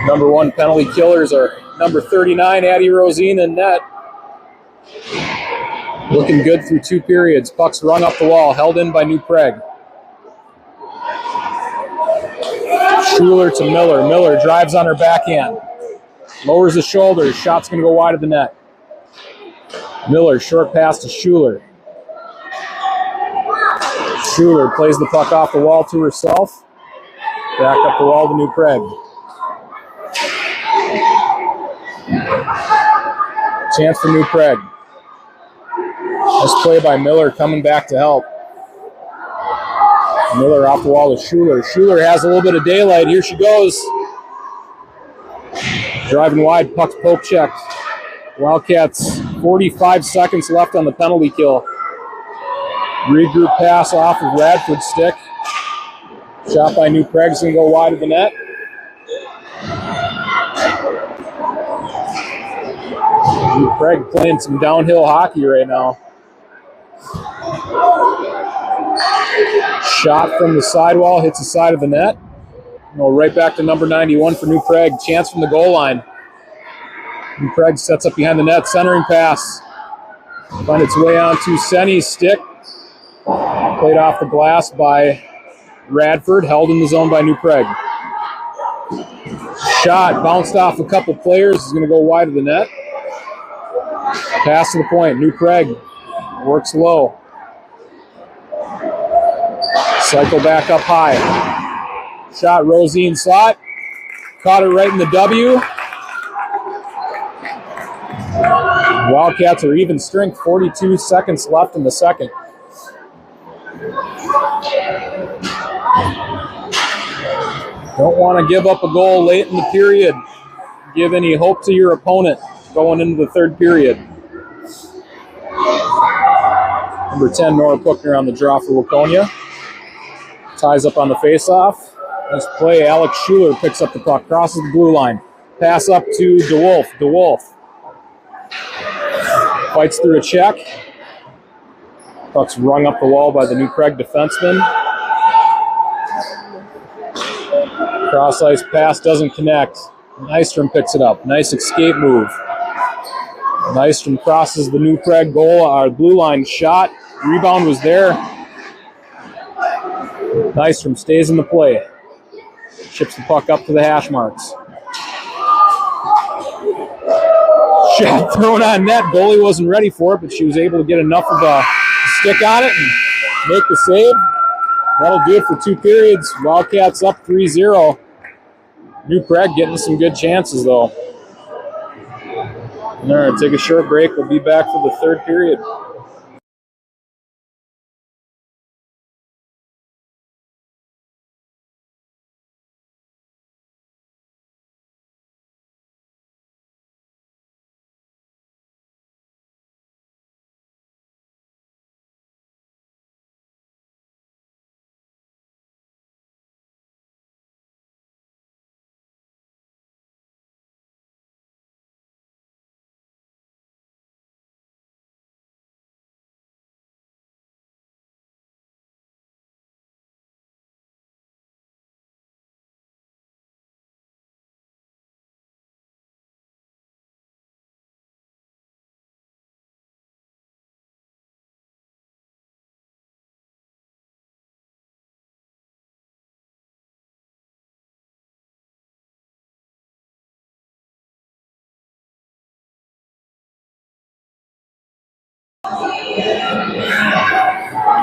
Number 1 penalty killers are number 39, Addie Rosine in net. Looking good through 2 periods. Puck's run up the wall, held in by New Prague. Schuler to Miller. Miller drives on her backhand. Lowers the shoulders. Shot's going to go wide of the net. Miller, short pass to Schuler. Schuler plays the puck off the wall to herself. Back up the wall to New Prague. Chance for New Prague. Nice play by Miller coming back to help. Miller off the wall to Schuler. Schuler has a little bit of daylight. Here she goes. Driving wide, puck's poke checked. Wildcats, 45 seconds left on the penalty kill. Regroup pass off of Radford's stick. Shot by New Prague's going to go wide of the net. New Prague playing some downhill hockey right now. Shot from the sidewall, hits the side of the net. No, right back to number 91 for New Prague. Chance from the goal line. New Prague sets up behind the net, centering pass. Find its way onto Senny's stick. Played off the glass by Radford, held in the zone by New Prague. Shot bounced off a couple players, is going to go wide of the net. Pass to the point. New Prague works low. Cycle back up high. Shot, Rosine saw it. Caught it right in the W. Wildcats are even strength, 42 seconds left in the second. Don't want to give up a goal late in the period. Give any hope to your opponent going into the third period. Number 10, Nora Puckner on the draw for Waconia. Ties up on the faceoff. Nice play. Alex Schuler picks up the puck, crosses the blue line. Pass up to DeWolf. DeWolf fights through a check. Puck's rung up the wall by the New Prague defenseman. Cross-ice pass doesn't connect. Nystrom picks it up. Nice escape move. Nystrom crosses the New Prague goal. Our blue line shot. Rebound was there. Nystrom stays in the play. Chips the puck up to the hash marks. Shot thrown on net. Goalie wasn't ready for it, but she was able to get enough of a stick on it and make the save. That'll do it for 2 periods. Wildcats up 3-0. New Prague getting some good chances, though. All right, take a short break. We'll be back for the third period.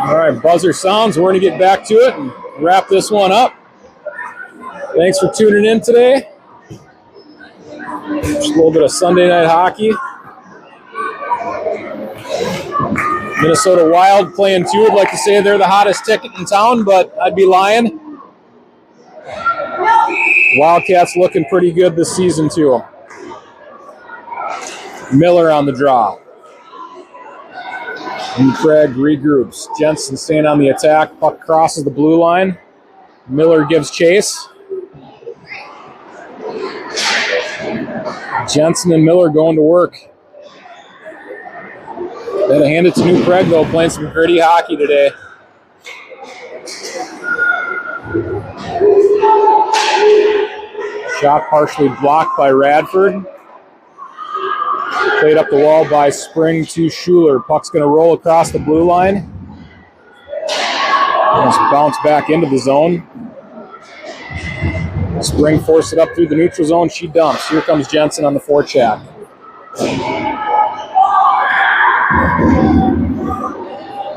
All right, buzzer sounds. We're going to get back to it and wrap this one up. Thanks for tuning in today. Just a little bit of Sunday night hockey. Minnesota Wild playing 2. I'd like to say they're the hottest ticket in town, but I'd be lying. Wildcats looking pretty good this season, too. Miller on the draw. New Prague regroups. Jensen staying on the attack. Puck crosses the blue line. Miller gives chase. Jensen and Miller going to work. Gotta hand it to New Prague though, playing some gritty hockey today. Shot partially blocked by Radford. Played up the wall by Spring to Schuler. Puck's going to roll across the blue line. Just bounce back into the zone. Spring forced it up through the neutral zone. She dumps. Here comes Jensen on the forecheck.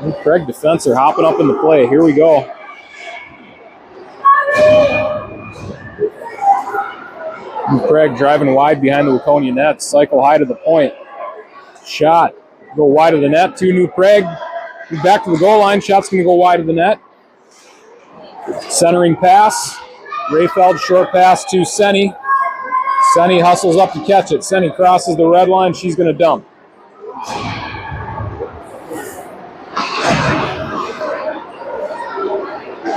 New Prague defense are hopping up in the play. Here we go. New Prague driving wide behind the Waconia net. Cycle high to the point. Shot. Go wide of the net to New Prague. Back to the goal line. Shot's going to go wide of the net. Centering pass. Rayfeld short pass to Senny. Senny hustles up to catch it. Senny crosses the red line. She's going to dump.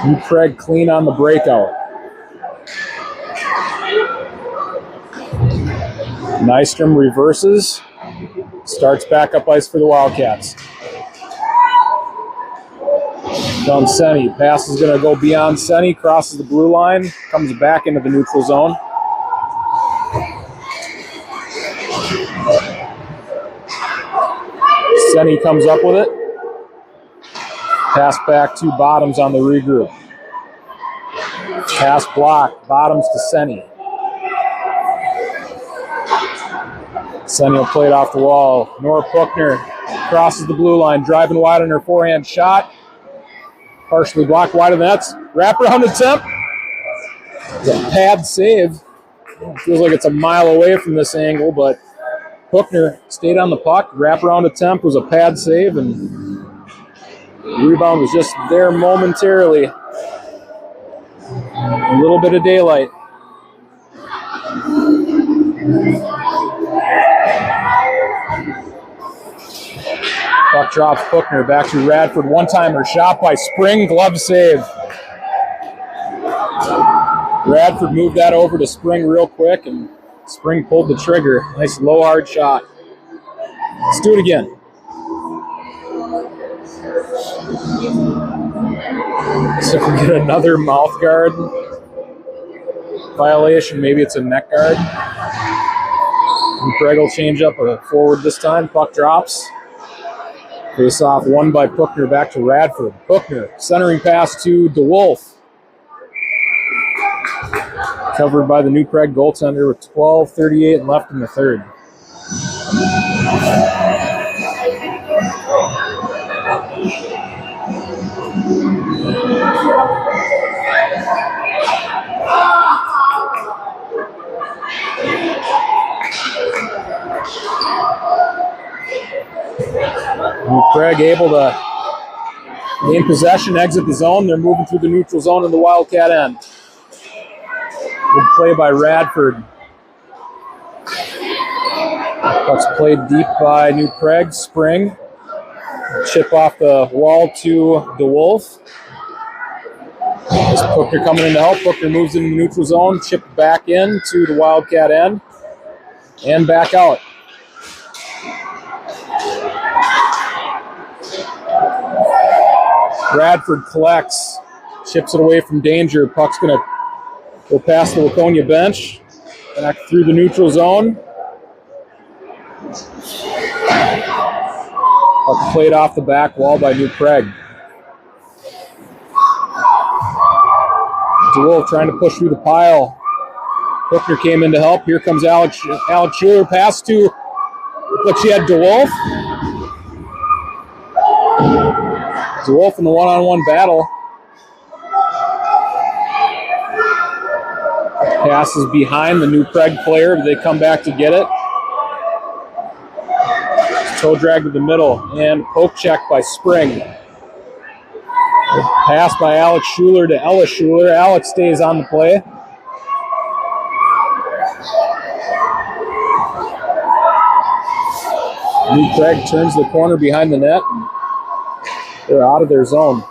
New Prague clean on the breakout. Nystrom reverses. Starts back up ice for the Wildcats. Down Senny. Pass is going to go beyond Senny. Crosses the blue line. Comes back into the neutral zone. Senny comes up with it. Pass back to Bottoms on the regroup. Pass blocked. Bottoms to Senny. Senny will play it off the wall. Nora Puckner crosses the blue line, driving wide on her forehand shot. Partially blocked wide of the nets. Wraparound attempt. It's a pad save. Feels like it's a mile away from this angle, but Puckner stayed on the puck. Wraparound attempt was a pad save, and the rebound was just there momentarily. A little bit of daylight. Puck drops Puckner back to Radford. One-timer shot by Spring. Glove save. Radford moved that over to Spring real quick, and Spring pulled the trigger. Nice low, hard shot. Let's do it again. So if we get another mouth guard violation, maybe it's a neck guard. And Craig will change up a forward this time. Puck drops. Face off won by Puckner back to Radford. Puckner centering pass to DeWolf. Covered by the New Prague goaltender with 12:38 left in the third. New Prague able to gain possession, exit the zone. They're moving through the neutral zone in the Wildcat end. Good play by Radford. Puck's played deep by New Prague. Spring. Chip off the wall to DeWolf. There's Puckner coming in to help. Puckner moves into the neutral zone. Chip back in to the Wildcat end. And back out. Radford collects. Chips it away from danger. Puck's going to go past the Waconia bench. Back through the neutral zone. Puck played off the back wall by New Prague. DeWolf trying to push through the pile. Puckner came in to help. Here comes Alex Schuler. Pass to, looked like she had DeWolf. DeWolf in the one-on-one battle. Passes behind the New Prague player, but they come back to get it. Toe drag to the middle, and poke check by Spring. Pass by Alex Schuler to Ella Schuler. Alex stays on the play. New Prague turns the corner behind the net. They're out of their zone.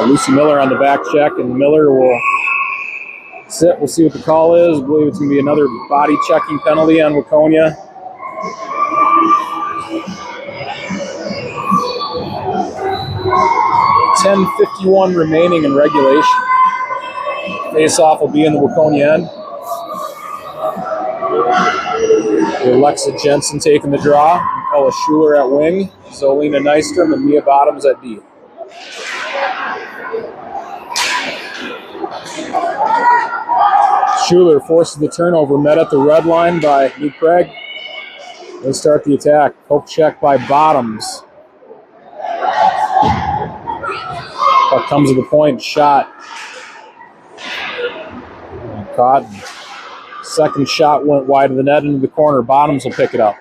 Lucy Miller on the back check, and Miller will sit. We'll see what the call is. I believe it's going to be another body checking penalty on Waconia. 10:51 remaining in regulation. Face-off will be in the Waconia end. Alexa Jensen taking the draw. Ella Schuler at wing. Zolina Nystrom and Mia Bottoms at D. Schuler forces the turnover, met at the red line by New Prague. They start the attack. Poke check by Bottoms. Puck comes to the point, shot. Caught. Second shot went wide of the net into the corner. Bottoms will pick it up.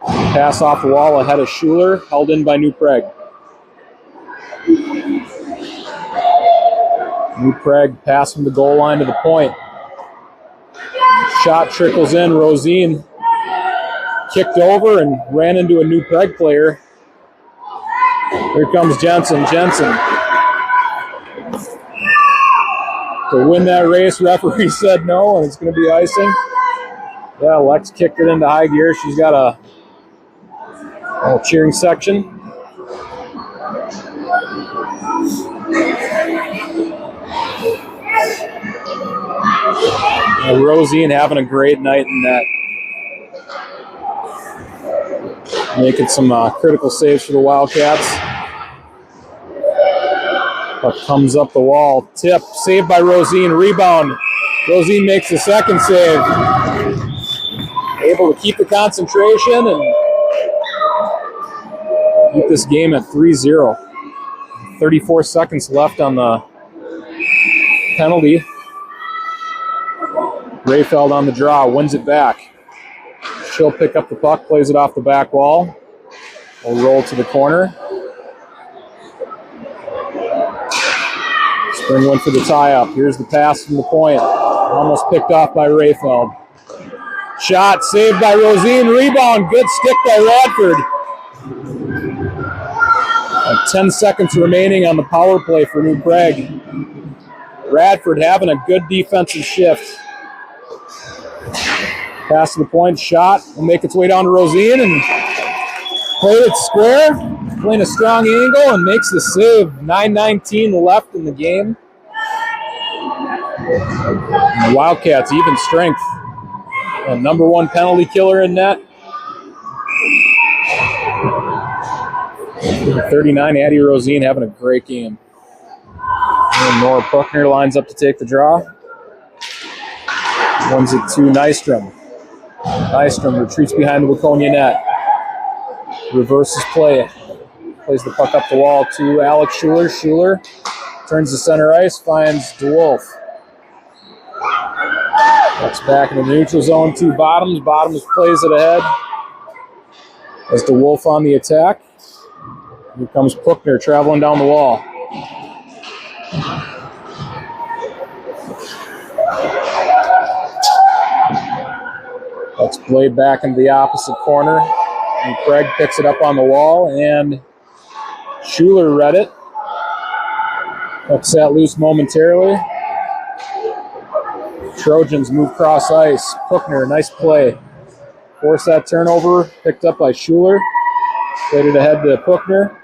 Pass off the wall ahead of Schuler, held in by New Prague. New Prague pass from the goal line to the point. Shot trickles in. Rosine kicked over and ran into a New Prague player. Here comes Jensen. Jensen. To win that race, referee said no, and it's going to be icing. Yeah, Lex kicked it into high gear. She's got a cheering section. Rosine having a great night in that. Making some critical saves for the Wildcats. Puck comes up the wall. Tip. Saved by Rosine. Rebound. Rosine makes the second save. Able to keep the concentration and keep this game at 3-0. 34 seconds left on the penalty. Rayfeld on the draw. Wins it back. She'll pick up the puck. Plays it off the back wall. Will roll to the corner. Spring went for the tie-up. Here's the pass from the point. Almost picked off by Rayfeld. Shot saved by Rosine. Rebound. Good stick by Radford. 10 seconds remaining on the power play for New Prague. Radford having a good defensive shift. Pass to the point. Shot. Will make its way down to Rosine and play it square. Playing a strong angle and makes the save. 9:19 left in the game. And the Wildcats, even strength. Number one penalty killer in net. 39, Addie Rosine having a great game. And Nora Puckner lines up to take the draw. One's it to Nystrom. Nystrom retreats behind the Waconia net. Reverses play. Plays the puck up the wall to Alex Schuler. Schuler turns to center ice, finds DeWolf. That's back in the neutral zone to Bottoms. Bottoms plays it ahead. As DeWolf on the attack. Here comes Puckner traveling down the wall. That's played back into the opposite corner. And Craig picks it up on the wall, and Schuler read it. Pucks that loose momentarily. Trojans move cross ice. Puckner, nice play. Force that turnover, picked up by Schuler. Played it ahead to Puckner.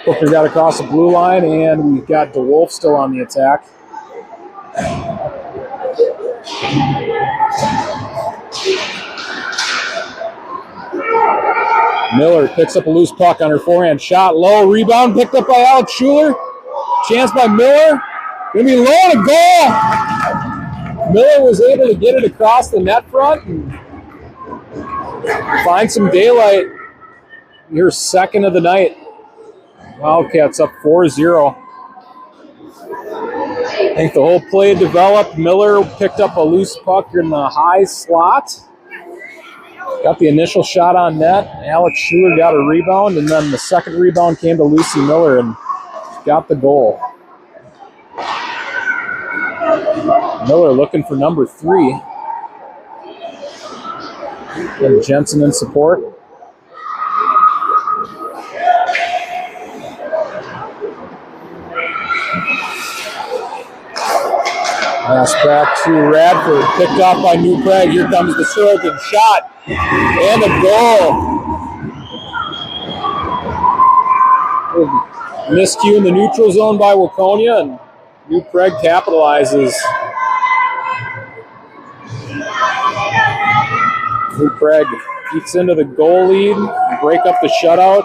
Puckner got across the blue line, and we've got DeWolf still on the attack. Miller picks up a loose puck on her forehand. Shot low, rebound, picked up by Alex Schuler. Chance by Miller. Gonna be low and a goal. Miller was able to get it across the net front and find some daylight. Her second of the night. Wildcats up 4-0. I think the whole play developed. Miller picked up a loose puck in the high slot. Got the initial shot on net. Alex Schuler got a rebound, and then the second rebound came to Lucy Miller and got the goal. Miller looking for number 3. And Jensen in support. Pass back to Radford, picked off by New Prague. Here comes the Sorokin shot and a goal. Miscue in the neutral zone by Waconia, and New Prague capitalizes. New Prague eats into the goal lead, break up the shutout.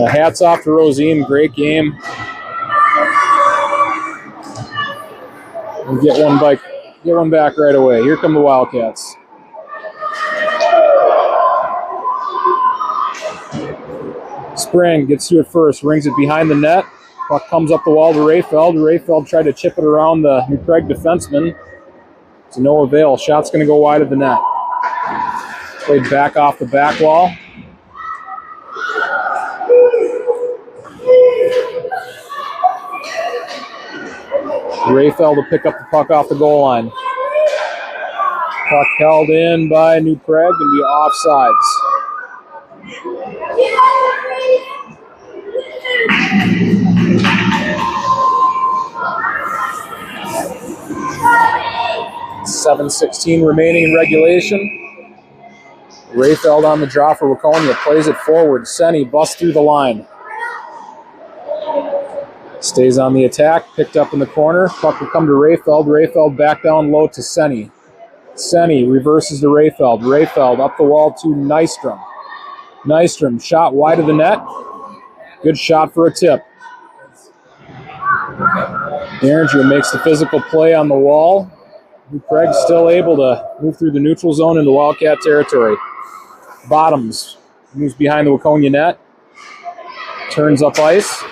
Hats off to Rosine, great game. And get one back right away. Here come the Wildcats. Spring gets to it first, rings it behind the net. Puck comes up the wall to Rayfeld. Rayfeld tried to chip it around the New Prague defenseman. To no avail. Shot's going to go wide of the net. Played back off the back wall. Rayfeld will pick up the puck off the goal line. Puck held in by New Prague and be offsides. .7:16 remaining in regulation. Rayfeld on the draw for Waconia. Plays it forward. Senny busts through the line. Stays on the attack. Picked up in the corner. Puck will come to Rayfeld. Rayfeld back down low to Senny. Senny reverses to Rayfeld. Rayfeld up the wall to Nystrom. Nystrom shot wide of the net. Good shot for a tip. Behringer makes the physical play on the wall. New Prague still able to move through the neutral zone into Wildcat territory. Bottoms moves behind the Waconia net. Turns up ice.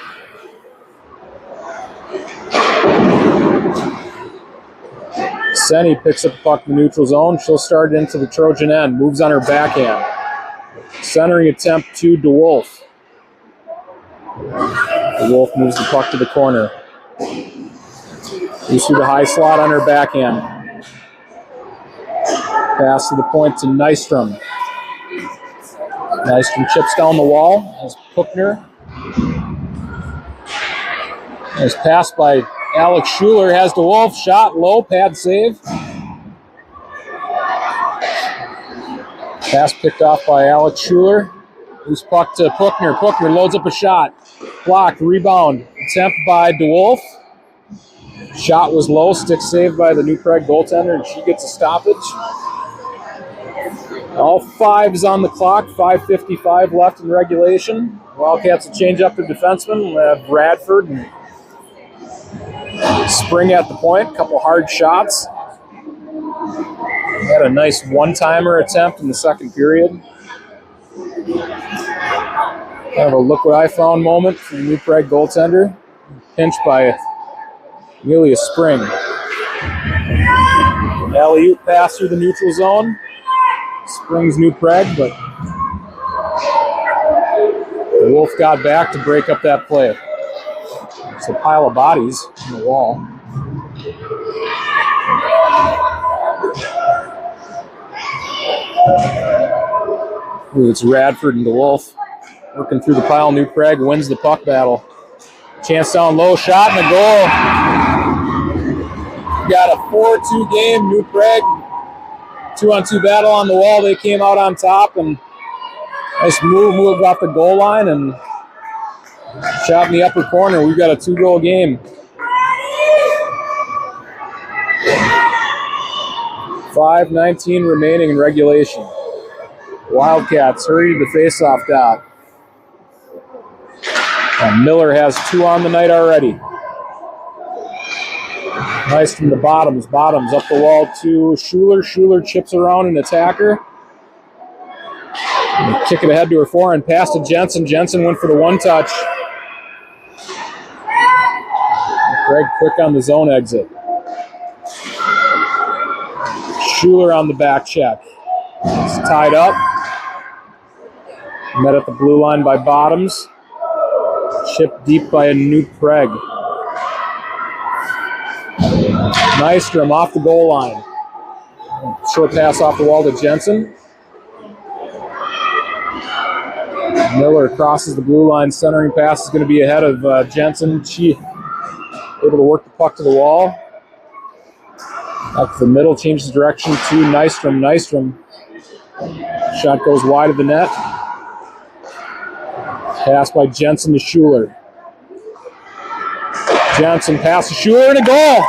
Senny picks up the puck in the neutral zone. She'll start into the Trojan end. Moves on her backhand. Centering attempt to DeWolf. DeWolf moves the puck to the corner. Moves through the high slot on her backhand. Pass to the point to Nystrom. Nystrom chips down the wall as Puckner. As passed by Alex Schuler, has DeWolf. Shot low, pad save. Pass picked off by Alex Schuler. Loose puck to Puckner. Puckner loads up a shot. Blocked, rebound. Attempt by DeWolf. Shot was low, stick saved by the New Prague goaltender, and she gets a stoppage. All fives on the clock, 5:55 left in regulation. Wildcats will change up their defensemen. We'll have Radford and Spring at the point, couple hard shots. Had a nice one-timer attempt in the second period. Kind of a look what I found moment for the New Prague goaltender. Pinched by Amelia Spring. Alley-oop pass through the neutral zone. Spring's New Prague, but the Wolf got back to break up that play. It's a pile of bodies on the wall. Ooh, it's Radford and DeWolf working through the pile. New Prague wins the puck battle. Chance down low, shot and a goal. Got a 4-2 game. New Prague 2-on-2 battle on the wall. They came out on top and nice move off the goal line and shot in the upper corner. We've got a 2-goal game. 5:19 remaining in regulation. Wildcats hurry to the face-off dot. And Miller has 2 on the night already. Nice from the bottoms. Bottoms up the wall to Schuler. Schuler chips around an attacker. And kick it ahead to her forehand. Pass to Jensen. Jensen went for the one-touch. Greg quick on the zone exit. Schuler on the back check. It's tied up. Met at the blue line by Bottoms. Chipped deep by a New Prague. Nystrom off the goal line. Short pass off the wall to Jensen. Miller crosses the blue line. Centering pass is going to be ahead of Jensen. She able to work the puck to the wall. Up the middle, changes direction to Nystrom. Nystrom. Shot goes wide of the net. Pass by Jensen to Schuler. Jensen pass to Schuler and a goal.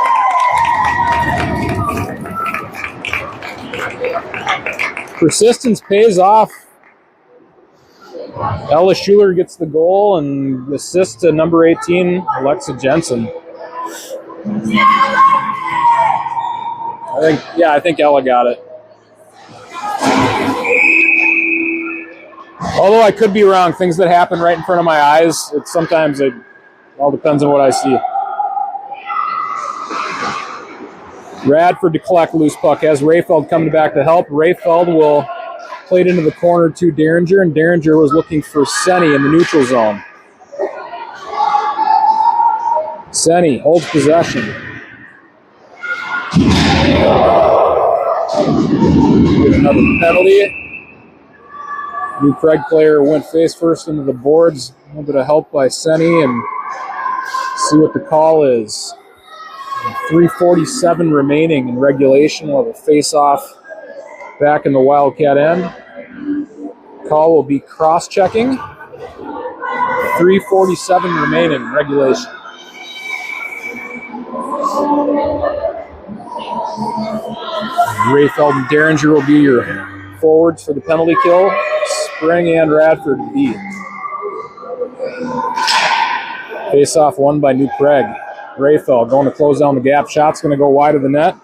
Persistence pays off. Ella Schuler gets the goal and assist to number 18, Alexa Jensen. I think Ella got it. Although I could be wrong, things that happen right in front of my eyes, it all depends on what I see. Radford to collect loose puck. Has Rayfeld coming back to help. Rayfeld will play it into the corner to Derringer, and Derringer was looking for Senny in the neutral zone. Senny holds possession. With another penalty. New Prague player went face first into the boards. A little bit of help by Senny, and see what the call is. 3:47 remaining in regulation. We'll have a face-off back in the Wildcat end. Call will be cross-checking. 3:47 remaining in regulation. Rayfeld and Derringer will be your forwards for the penalty kill. Spring and Radford B. Face-off won by New Prague. Rayfeld going to close down the gap. Shot's going to go wide of the net.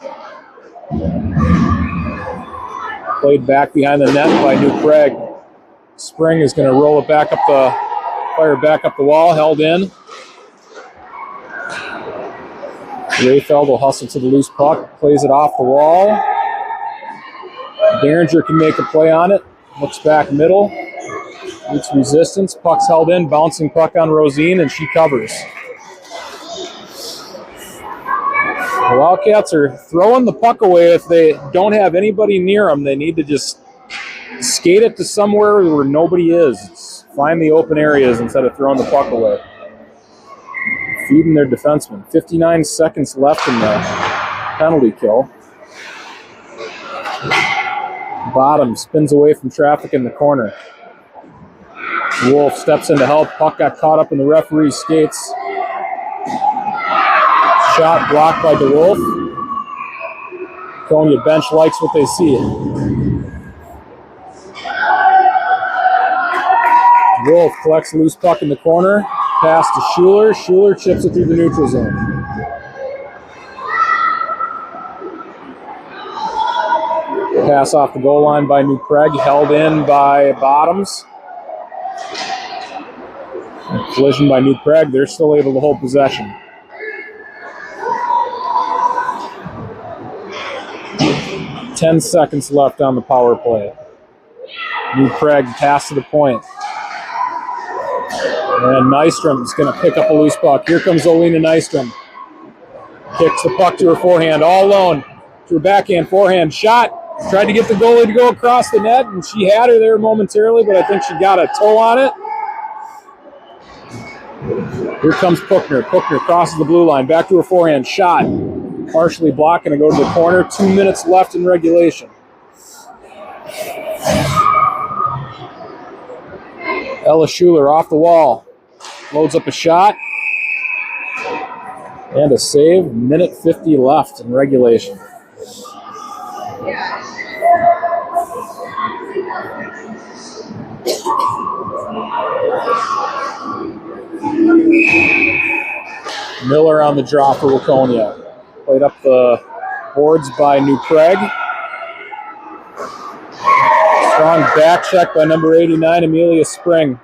Played back behind the net by New Prague. Spring is going to roll it back up fire back up the wall, held in. Rayfeld will hustle to the loose puck, plays it off the wall. Derringer can make a play on it. Looks back middle. Meets resistance. Puck's held in. Bouncing puck on Rosine, and she covers. The Wildcats are throwing the puck away. If they don't have anybody near them, they need to just skate it to somewhere where nobody is. Find the open areas instead of throwing the puck away. Feeding their defensemen. 59 seconds left in the penalty kill. Bottom spins away from traffic in the corner. Wolf steps in to help. Puck got caught up in the referee's skates. Shot blocked by DeWolf. Waconia bench likes what they see. Wolf collects a loose puck in the corner. Pass to Schuler. Schuler chips it through the neutral zone. Pass off the goal line by New Prague, held in by Bottoms. Collision by New Prague. They're still able to hold possession. Ten seconds left on the power play. New Prague pass to the point. And Nystrom is going to pick up a loose puck. Here comes Olena Nystrom. Kicks the puck to her forehand, all alone. To her backhand, forehand, shot. Tried to get the goalie to go across the net, and she had her there momentarily, but I think she got a toe on it. Here comes Puckner. Puckner crosses the blue line, back to her forehand, shot. Partially blocked, going to go to the corner. 2 minutes left in regulation. Ella Schuler off the wall. Loads up a shot. And a save. Minute 50 left in regulation. Miller on the draw for Waconia. Played up the boards by New Prague. Strong back check by number 89, Amelia Spring.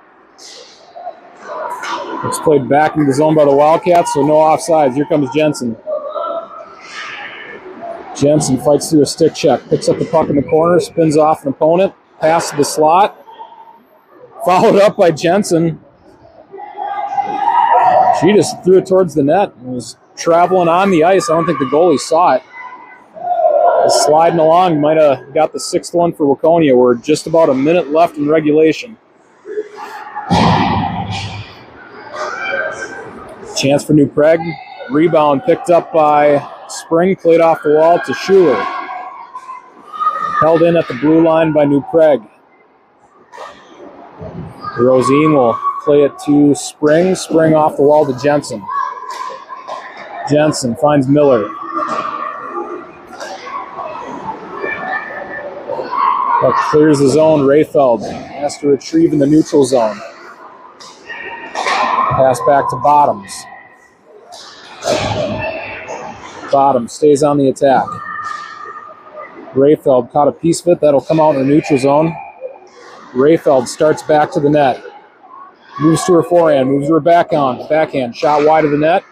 It's played back into the zone by the Wildcats, so no offsides. Here comes Jensen. Jensen fights through a stick check, picks up the puck in the corner, spins off an opponent, pass to the slot. Followed up by Jensen. She just threw it towards the net and was traveling on the ice. I don't think the goalie saw it. Sliding along, might have got the sixth one for Waconia. We're just about a minute left in regulation. Chance for New Prague. Rebound picked up by Spring, played off the wall to Schuler. Held in at the blue line by New Prague. Rosine will play it to Spring. Spring off the wall to Jensen. Jensen finds Miller. But clears the zone. Rayfeld has to retrieve in the neutral zone. Pass back to Bottoms. Bottoms stays on the attack. Rayfeld caught a piece of it. That'll come out in the neutral zone. Rayfeld starts back to the net. Moves to her forehand. Moves to her backhand. Shot wide of the net.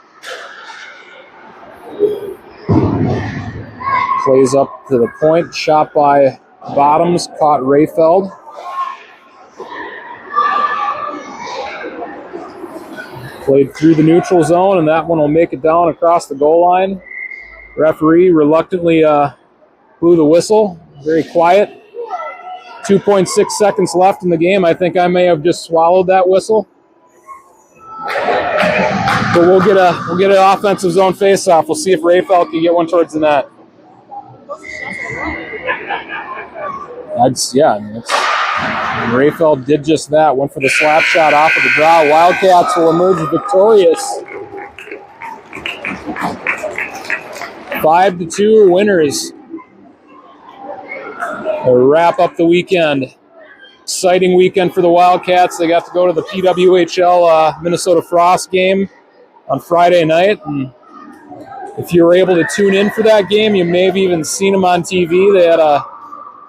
Plays up to the point. Shot by Bottoms. Caught Rayfeld. Played through the neutral zone, and that one will make it down across the goal line. Referee reluctantly blew the whistle. Very quiet. 2.6 seconds left in the game. I think I may have just swallowed that whistle. But we'll get an offensive zone face-off. We'll see if Rayfeld can get one towards the net. Rayfeld did just that. Went for the slap shot off of the draw. Wildcats will emerge victorious. 5-2 winners. They'll wrap up the weekend. Exciting weekend for the Wildcats. They got to go to the PWHL Minnesota Frost game on Friday night. And if you were able to tune in for that game, you may have even seen them on TV. They had a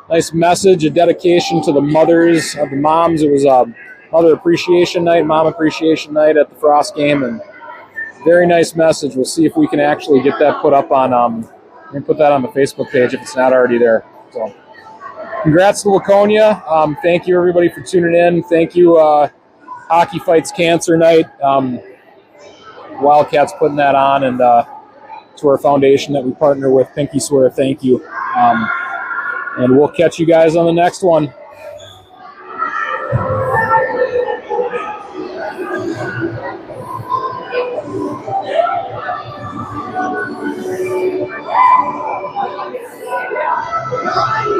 nice message, a dedication to the mothers of the moms. It was a mother appreciation night, mom appreciation night at the Frost game, and very nice message. We'll see if we can actually get that put up on, we can put that on the Facebook page if it's not already there. So, congrats to Waconia. Thank you everybody for tuning in. Thank you, Hockey Fights Cancer Night. Wildcats putting that on, and to our foundation that we partner with, Pinky Swear, thank you. And we'll catch you guys on the next one. Right.